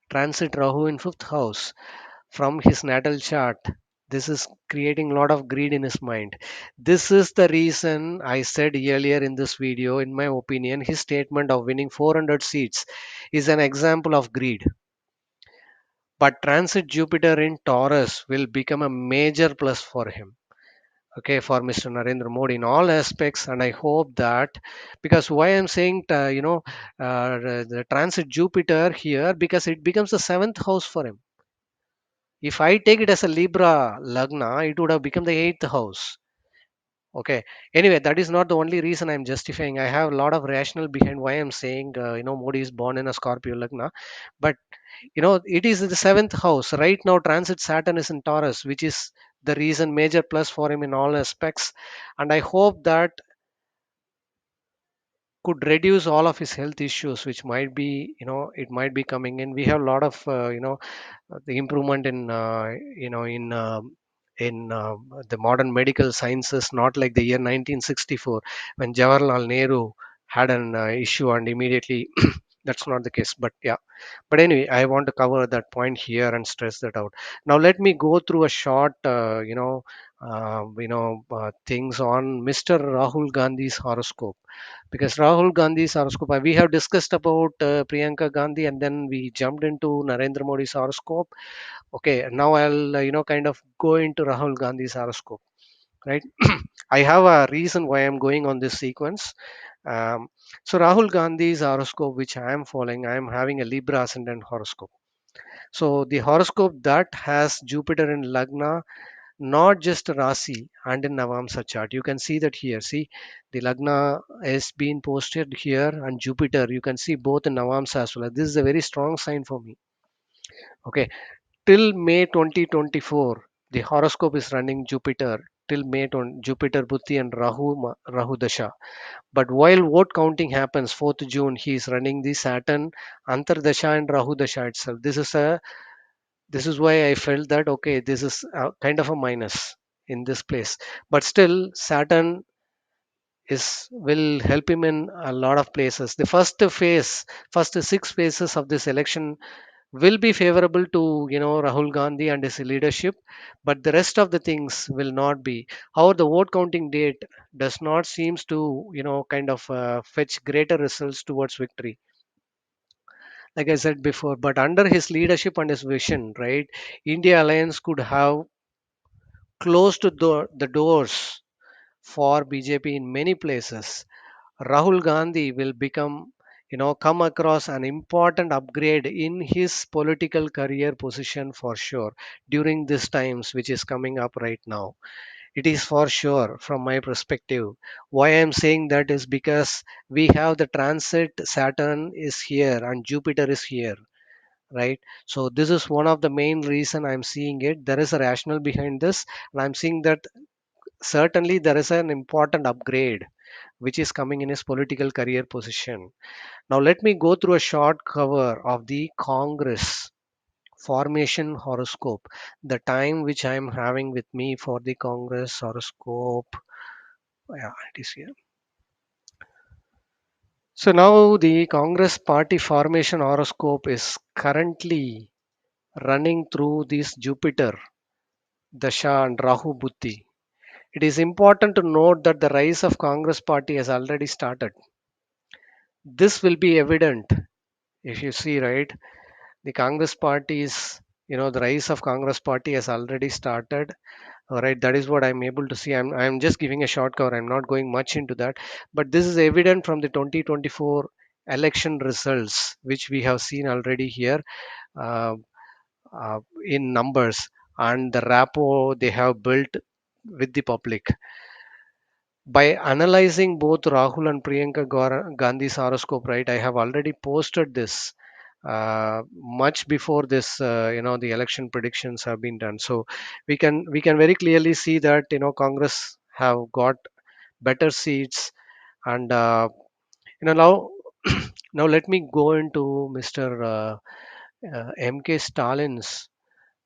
transit Rahu in fifth house from his natal chart, this is creating a lot of greed in his mind. This is the reason I said earlier in this video, in my opinion, his statement of winning 400 seats is an example of greed. But transit Jupiter in Taurus will become a major plus for him, okay, for Mr. Narendra Modi in all aspects. And I hope that, because why I'm saying the transit Jupiter here, because it becomes the seventh house for him. If I take it as a Libra Lagna, it would have become the eighth house. Okay. Anyway, that is not the only reason I'm justifying. I have a lot of rationale behind why I'm saying, Modi is born in a Scorpio Lagna. But, it is the seventh house. Right now, transit Saturn is in Taurus, which is the reason major plus for him in all aspects. And I hope that could reduce all of his health issues, which might be, it might be coming in. We have a lot of, the improvement in the modern medical sciences, not like the year 1964 when Jawaharlal Nehru had an issue and immediately that's not the case. But yeah, but anyway, I want to cover that point here and stress that out. Now let me go through a short things on Mr. Rahul Gandhi's horoscope, because Rahul Gandhi's horoscope, we have discussed about Priyanka Gandhi, and then we jumped into Narendra Modi's horoscope. Okay, now I'll kind of go into Rahul Gandhi's horoscope, right? I have a reason why I'm going on this sequence. Um, so Rahul Gandhi's horoscope, which I am following, I am having a Libra ascendant horoscope. So the horoscope that has Jupiter in Lagna, not just Rasi and in Navamsa chart. You can see that here. See, the Lagna is being posted here, and Jupiter, you can see both in Navamsa as well. This is a very strong sign for me. Okay, till May 2024, the horoscope is running Jupiter. till May on Jupiter Buddhi and Rahu Dasha. But while vote counting happens 4th June, he is running the Saturn Antardasha and Rahu Dasha itself. This is why I felt that okay, this is kind of a minus in this place. But still, Saturn is will help him in a lot of places. The first six phases of this election will be favorable to Rahul Gandhi and his leadership, but the rest of the things will not be. However, the vote counting date does not seems to kind of fetch greater results towards victory, like I said before. But under his leadership and his vision, right, India Alliance could have closed the doors for BJP in many places. Rahul Gandhi will come across an important upgrade in his political career position for sure during these times, which is coming up right now. It is for sure from my perspective. Why I'm saying that is because we have the transit Saturn is here and Jupiter is here, right? So this is one of the main reason I'm seeing it. There is a rationale behind this, and I'm seeing that certainly there is an important upgrade which is coming in his political career position. Now, let me go through a short cover of the Congress formation horoscope, the time which I am having with me for the Congress horoscope. Yeah, it is here. So, now the Congress party formation horoscope is currently running through this Jupiter, Dasha, and Rahu Buddhi. It is important to note that the rise of Congress party has already started. This will be evident if you see, right, the Congress party is, the rise of Congress party has already started. All right, that is what I'm able to see. I'm just giving a short cover. I'm not going much into that, but this is evident from the 2024 election results, which we have seen already here uh, in numbers and the rapport they have built with the public. By analyzing both Rahul and Priyanka Gandhi's horoscope, right? I have already posted this much before this. The election predictions have been done, so we can very clearly see that Congress have got better seats, and now now let me go into Mr. M.K. Stalin's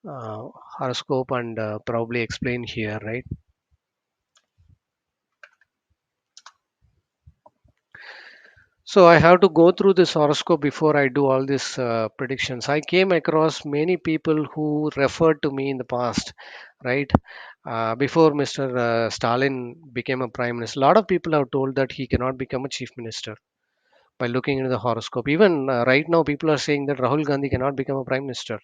horoscope and probably explain here, right? So I have to go through this horoscope before I do all these predictions. I came across many people who referred to me in the past, right? Before Mr. Stalin became a prime minister, a lot of people have told that he cannot become a chief minister by looking into the horoscope. Even right now, people are saying that Rahul Gandhi cannot become a prime minister,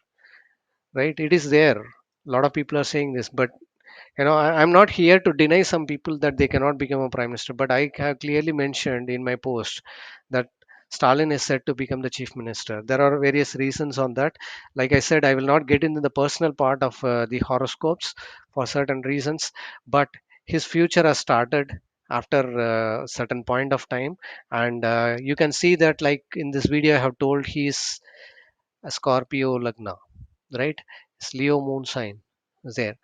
right? It is there. A lot of people are saying this, but I'm not here to deny some people that they cannot become a prime minister, but I have clearly mentioned in my post that Stalin is set to become the chief minister. There are various reasons on that. Like I said, I will not get into the personal part of the horoscopes for certain reasons, but his future has started after a certain point of time, and you can see that, like in this video I have told, he is a Scorpio Lagna, right? It's Leo moon sign there.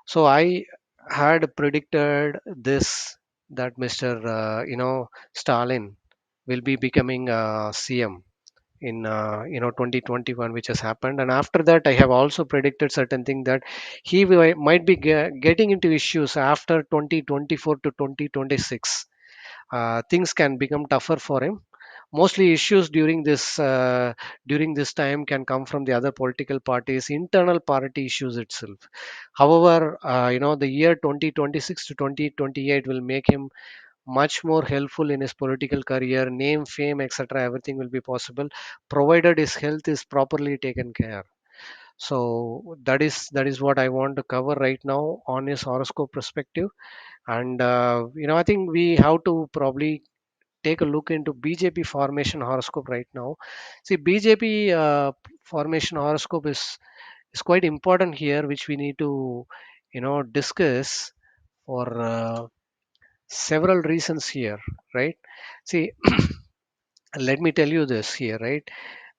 So I had predicted this, that Mr. Stalin will be becoming CM in 2021, which has happened, and after that I have also predicted certain thing that he might be getting into issues after 2024 to 2026. Things can become tougher for him. Mostly issues during this time can come from the other political parties internal party issues itself. However, the year 2026 to 2028 will make him much more helpful in his political career, name, fame, etc. Everything will be possible provided his health is properly taken care. So that is what I want to cover right now on his horoscope perspective. And I think we have to probably take a look into BJP formation horoscope right now. See, BJP formation horoscope is quite important here, which we need to discuss for several reasons here, right? See, let me tell you this here, right?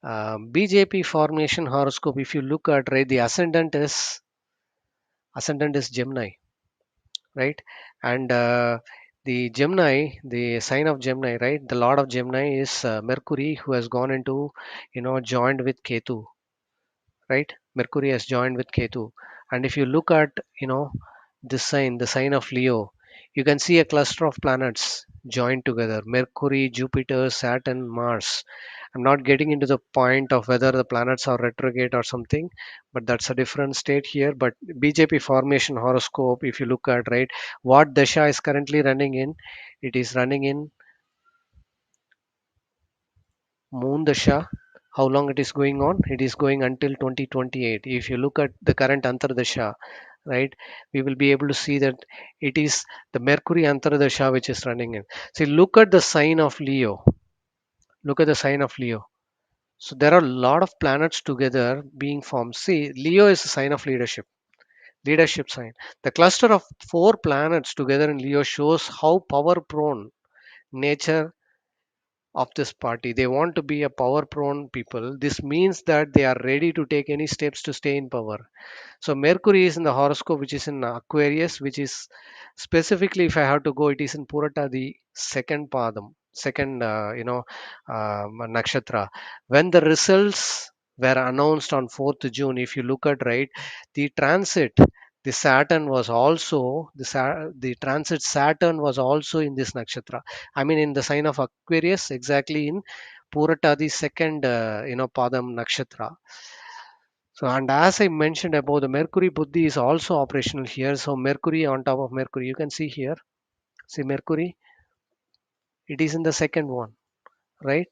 BJP formation horoscope. If you look at, right, the ascendant is Gemini, right? And the Gemini, the sign of Gemini, right? The Lord of Gemini is Mercury, who has gone into, joined with Ketu, right? Mercury has joined with Ketu. And if you look at, this sign, the sign of Leo, you can see a cluster of planets joined together: Mercury, Jupiter, Saturn, Mars. I'm not getting into the point of whether the planets are retrograde or something, but that's a different state here. But BJP formation horoscope, if you look at, right, what Dasha is currently running in, it is running in Moon Dasha. How long it is going on? It is going until 2028. If you look at the current Antardasha, right, we will be able to see that it is the Mercury Antardasha which is running in. See, look at the sign of Leo. Look at the sign of Leo. So there are a lot of planets together being formed. See, Leo is a sign of leadership, leadership sign. The cluster of four planets together in Leo shows how power prone nature of this party. They want to be a power prone people. This means that they are ready to take any steps to stay in power. So Mercury is in the horoscope, which is in Aquarius, which is specifically, if I have to go, it is in Purata, the second padam, second, nakshatra. When the results were announced on 4th June, if you look at, right, the transit, the Saturn was also the transit Saturn was also in this nakshatra. I mean, in the sign of Aquarius, exactly in Purata, the second, padam nakshatra. So, and as I mentioned above, the Mercury Buddhi is also operational here. So, Mercury on top of Mercury, you can see here. See Mercury, it is in the second one, right?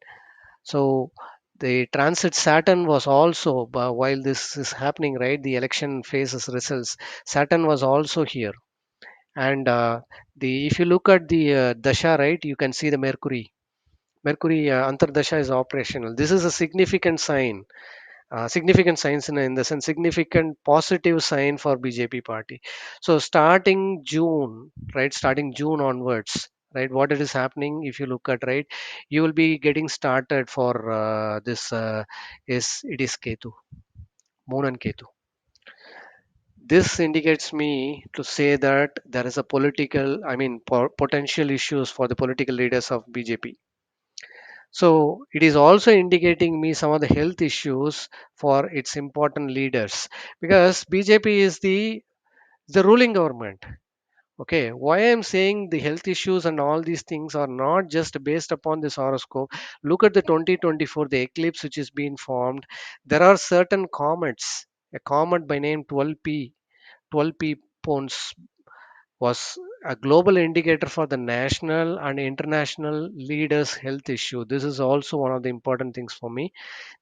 So, the transit Saturn was also, while this is happening, right? The election phases results. Saturn was also here, and the if you look at the dasha, right, you can see the Mercury. Mercury Antardasha is operational. This is a significant sign, significant signs in the sense significant positive sign for BJP party. So starting June, right, starting June onwards, right, what it is happening, if you look at, right, you will be getting started for this is it is Ketu, Moon and Ketu. This indicates me to say that there is a political, I mean, potential issues for the political leaders of BJP. So it is also indicating me some of the health issues for its important leaders, because BJP is the ruling government. Okay, why I'm saying the health issues and all these things are not just based upon this horoscope. Look at the 2024, the eclipse which is being formed. There are certain comets. A comet by name 12P, 12P Pons was a global indicator for the national and international leaders' health issue. This is also one of the important things for me.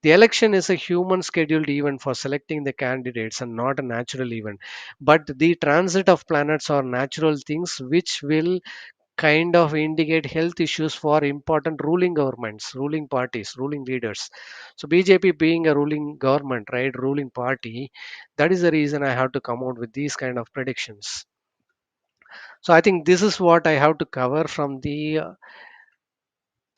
The election is a human scheduled event for selecting the candidates and not a natural event. But the transit of planets are natural things which will kind of indicate health issues for important ruling governments, ruling parties, ruling leaders. So BJP being a ruling government, right, ruling party, that is the reason I have to come out with these kind of predictions. So I think this is what I have to cover from the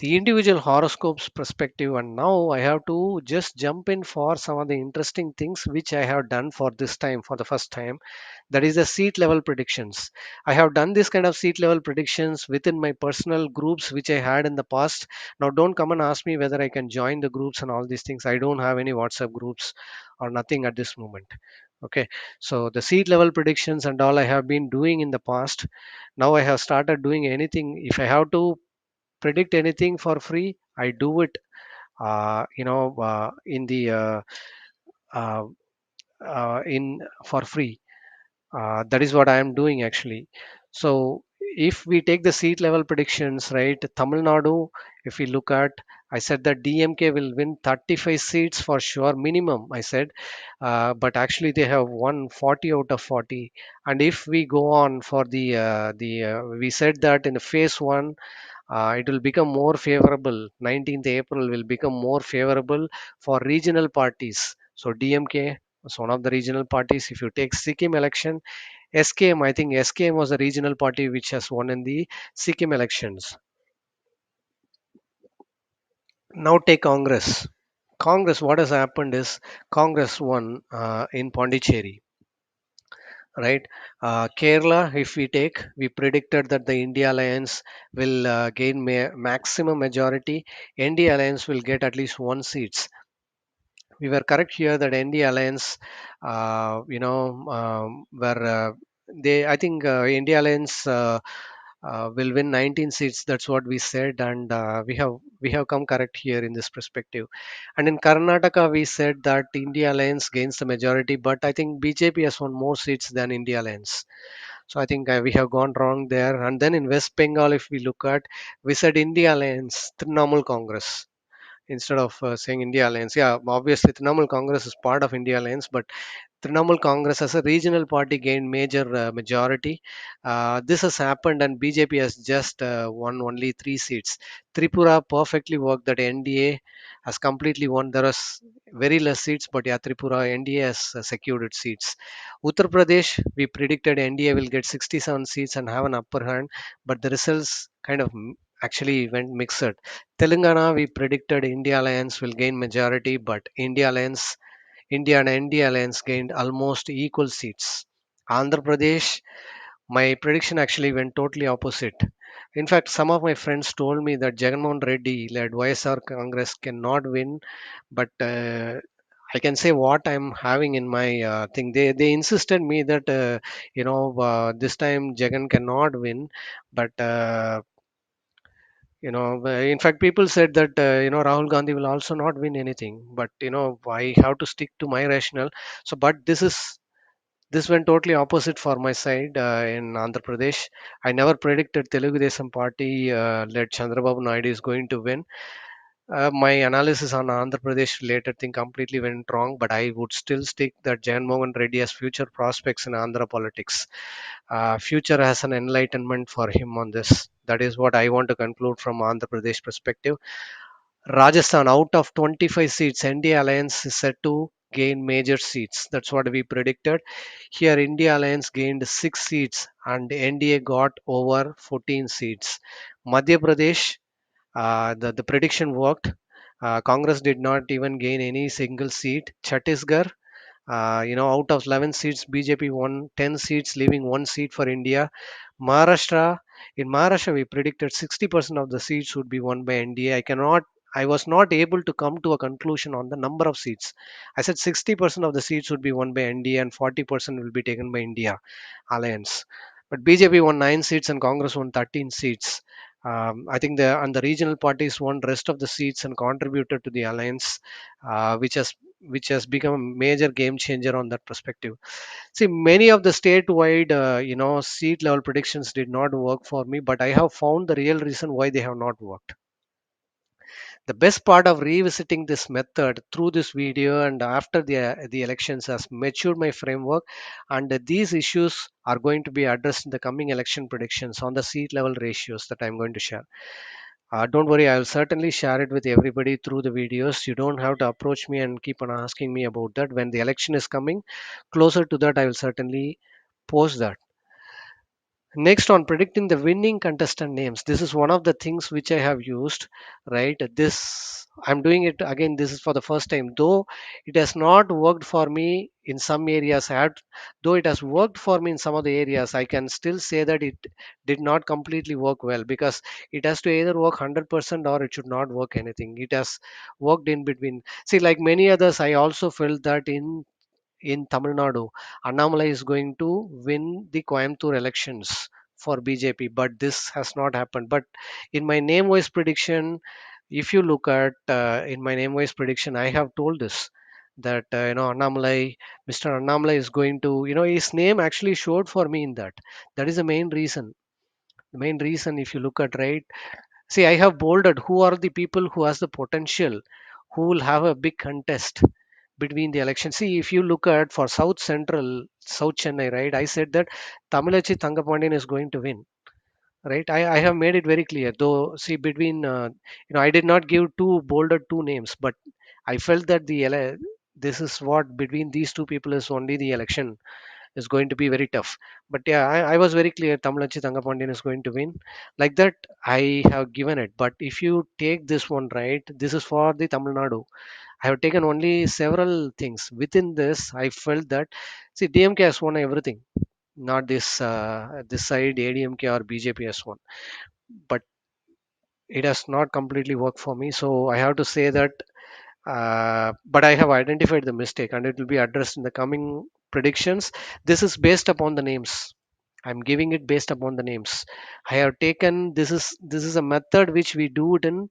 individual horoscopes perspective, and now I have to just jump in for some of the interesting things which I have done for this time for the first time. That is the seat level predictions. I have done this kind of seat level predictions within my personal groups which I had in the past. Now don't come and ask me whether I can join the groups and all these things. I don't have any WhatsApp groups or nothing at this moment. Okay, so the seat level predictions and all I have been doing in the past. Now I have started doing anything. If I have to predict anything for free, I do it. In the uh, in for free. That is what I am doing actually. So if we take the seat level predictions, right, Tamil Nadu, if we look at, I said that DMK will win 35 seats for sure, minimum. I said, but actually they have won 40 out of 40. And if we go on for we said that in the phase one, it will become more favorable. 19th April will become more favorable for regional parties. So DMK was one of the regional parties. If you take Sikkim election, SKM, I think SKM was a regional party which has won in the Sikkim elections. Now take Congress. Congress, what has happened is Congress won in Pondicherry. right? Kerala, if we take, we predicted that the India alliance will gain maximum majority. India alliance will get at least one seats. We were correct here that ND Alliance, were they? I think India Alliance will win 19 seats. That's what we said, and we have come correct here in this perspective. And in Karnataka, we said that India Alliance gains the majority, but I think BJP has won more seats than India Alliance. So I think we have gone wrong there. And then in West Bengal, if we look at, we said India Alliance, Trinamool Congress instead of saying India Alliance. Yeah, obviously Trinamool Congress is part of India Alliance, but Trinamool Congress as a regional party gained major majority. This has happened, and BJP has just won only 3 seats. Tripura perfectly worked that NDA has completely won. There was very less seats, but yeah, Tripura NDA has secured its seats. Uttar Pradesh, we predicted NDA will get 67 seats and have an upper hand, but the results kind of actually went mixed. Telangana, we predicted India Alliance will gain majority, but India and India Alliance gained almost equal seats. Andhra Pradesh, my prediction actually went totally opposite. In fact, some of my friends told me that Jagannath Reddy led YSR Congress cannot win, but I can say what I'm having in my thing. They insisted me that this time Jagan cannot win, but in fact, people said that Rahul Gandhi will also not win anything. But I have to stick to my rationale. So, but this went totally opposite for my side in Andhra Pradesh. I never predicted Telugu Desam Party led Chandrababu Naidu is going to win. My analysis on Andhra Pradesh related thing completely went wrong, but I would still stick that Jan Mohan Reddy has future prospects in Andhra politics. Future has an enlightenment for him on this. That is what I want to conclude from Andhra Pradesh perspective. Rajasthan, out of 25 seats, India Alliance is set to gain major seats. That's what we predicted. Here, India Alliance gained 6 seats and NDA got over 14 seats. Madhya Pradesh, the prediction worked. Congress did not even gain any single seat. Chhattisgarh, out of 11 seats, BJP won 10 seats, leaving one seat for India. Maharashtra, in Maharashtra, we predicted 60% of the seats would be won by NDA. I was not able to come to a conclusion on the number of seats. I said 60% of the seats would be won by NDA and 40% will be taken by India Alliance. But BJP won 9 seats and Congress won 13 seats. I think the regional parties won rest of the seats and contributed to the alliance, which has become a major game changer on that perspective. See, many of the statewide, seat level predictions did not work for me, but I have found the real reason why they have not worked. The best part of revisiting this method through this video and after the elections has matured my framework, and these issues are going to be addressed in the coming election predictions on the seat level ratios that I'm going to share. Don't worry, I'll certainly share it with everybody through the videos. You don't have to approach me and keep on asking me about that. When the election is coming closer to that, I will certainly post that. Next, on predicting the winning contestant names, this is one of the things which I have used, right? This I'm doing it again. This is for the first time, though it has not worked for me in some areas. Though it has worked for me in some of the areas, I can still say that it did not completely work well because it has to either work 100% or it should not work anything. It has worked in between. See, like many others, I also felt that in Tamil Nadu, Annamalai is going to win the Coimbatore elections for BJP, but this has not happened. But in my name-wise prediction, if you look at in my name-wise prediction, I have told this that Annamalai, Mr. Annamalai is going to, his name actually showed for me in that. That is the main reason. The main reason, if you look at right, see, I have bolded who are the people who has the potential, who will have a big contest between the elections. See, if you look at for South Central, South Chennai, right? I said that Tamilachi Thangapandian is going to win, right? I have made it very clear. Though, see, between I did not give two bolded two names, but I felt that this is what between these two people is only the election is going to be very tough. But yeah, I was very clear. Tamilachi Thangapandian is going to win. Like that, I have given it. But if you take this one right, this is for the Tamil Nadu. I have taken only several things. Within this, I felt that see DMK has won everything. not this side ADMK or BJP has won. But it has not completely worked for me. So I have to say that, but I have identified the mistake and it will be addressed in the coming predictions. This is based upon the names. I'm giving it based upon the names. I have taken this is a method which we do it in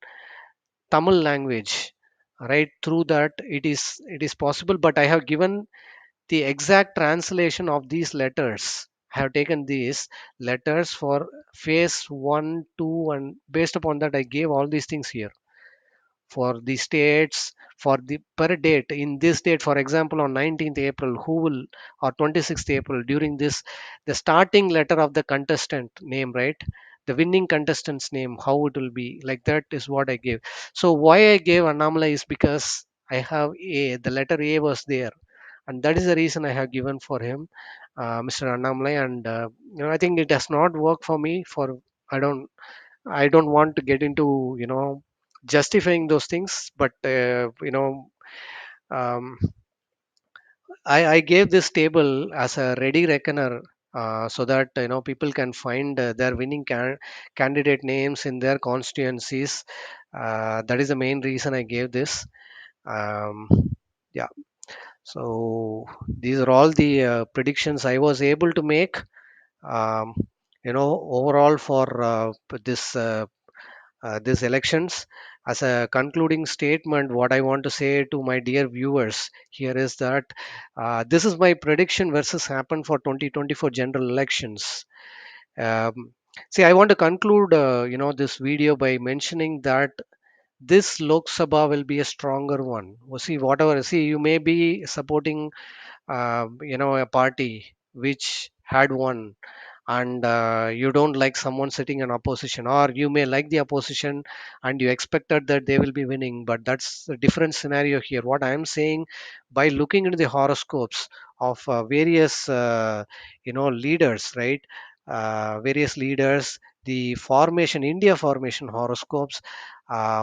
Tamil language, right? Through that it is possible, but I have given the exact translation of these letters. I have taken these letters for phase one, two, and based upon that, I gave all these things here for the states for the per date. In this date, for example, on 19th April, who will, or 26th April, during this, the starting letter of the contestant name, right? The winning contestant's name, how it will be, like that is what I gave. So why I gave Anamala is because I have A, the letter A was there, and that is the reason I have given for him, Mr. Annamalai. And I think it does not work for me. For I don't I don't want to get into justifying those things, but um, I gave this table as a ready reckoner, so that people can find their winning candidate names in their constituencies. That is the main reason I gave this. Um, yeah. So these are all the predictions I was able to make. Um, Overall for this these elections. As a concluding statement, what I want to say to my dear viewers here is that this is my prediction versus happen for 2024 general elections. Um, See, I want to conclude, this video by mentioning that this Lok Sabha will be a stronger one. Well, see, whatever, see, you may be supporting, a party which had won, and you don't like someone sitting in opposition, or you may like the opposition and you expected that they will be winning, but that's a different scenario here. What I am saying, by looking into the horoscopes of various leaders, right? Various leaders, the formation, India formation horoscopes,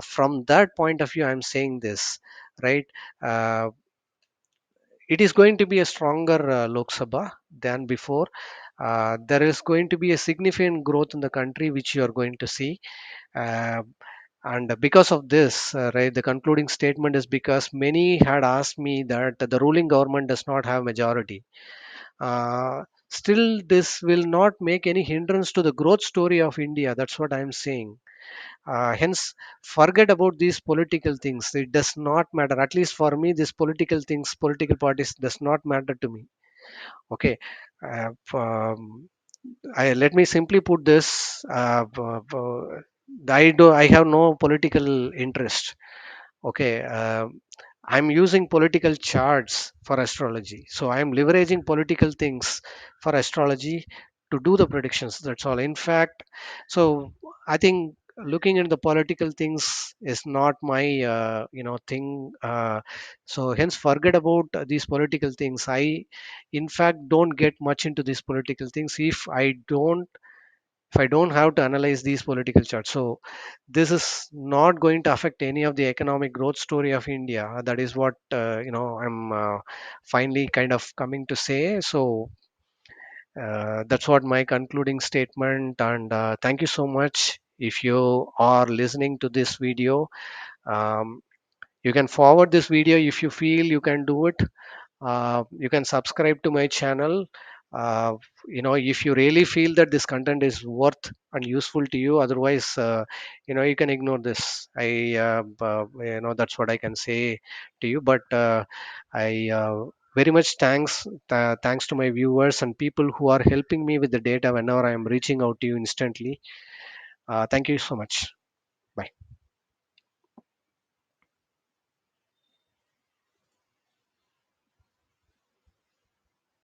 from that point of view, I'm saying this, right? uh, it is going to be a stronger Lok Sabha than before. There is going to be a significant growth in the country, which you are going to see. Uh, and because of this, right, the concluding statement is because many had asked me that the ruling government does not have majority. Still, this will not make any hindrance to the growth story of India. That's what I'm saying. Hence, forget about these political things. It does not matter. At least for me, these political things, political parties, does not matter to me. Okay. Let me simply put this. I have no political interest. Okay. I'm using political charts for astrology. So I'm leveraging political things for astrology to do the predictions. That's all. In fact, so I think looking into the political things is not my thing. So hence forget about these political things. I in fact don't get much into these political things if I don't have to analyze these political charts. So this is not going to affect any of the economic growth story of India. That is what I'm finally kind of coming to say. So that's what my concluding statement. And thank you so much. If you are listening to this video, um, you can forward this video if you feel you can do it. You can subscribe to my channel. uh, if you really feel that this content is worth and useful to you, otherwise you can ignore this. That's what I can say to you. But I very much thanks to my viewers and people who are helping me with the data whenever I am reaching out to you instantly. Thank you so much. Bye.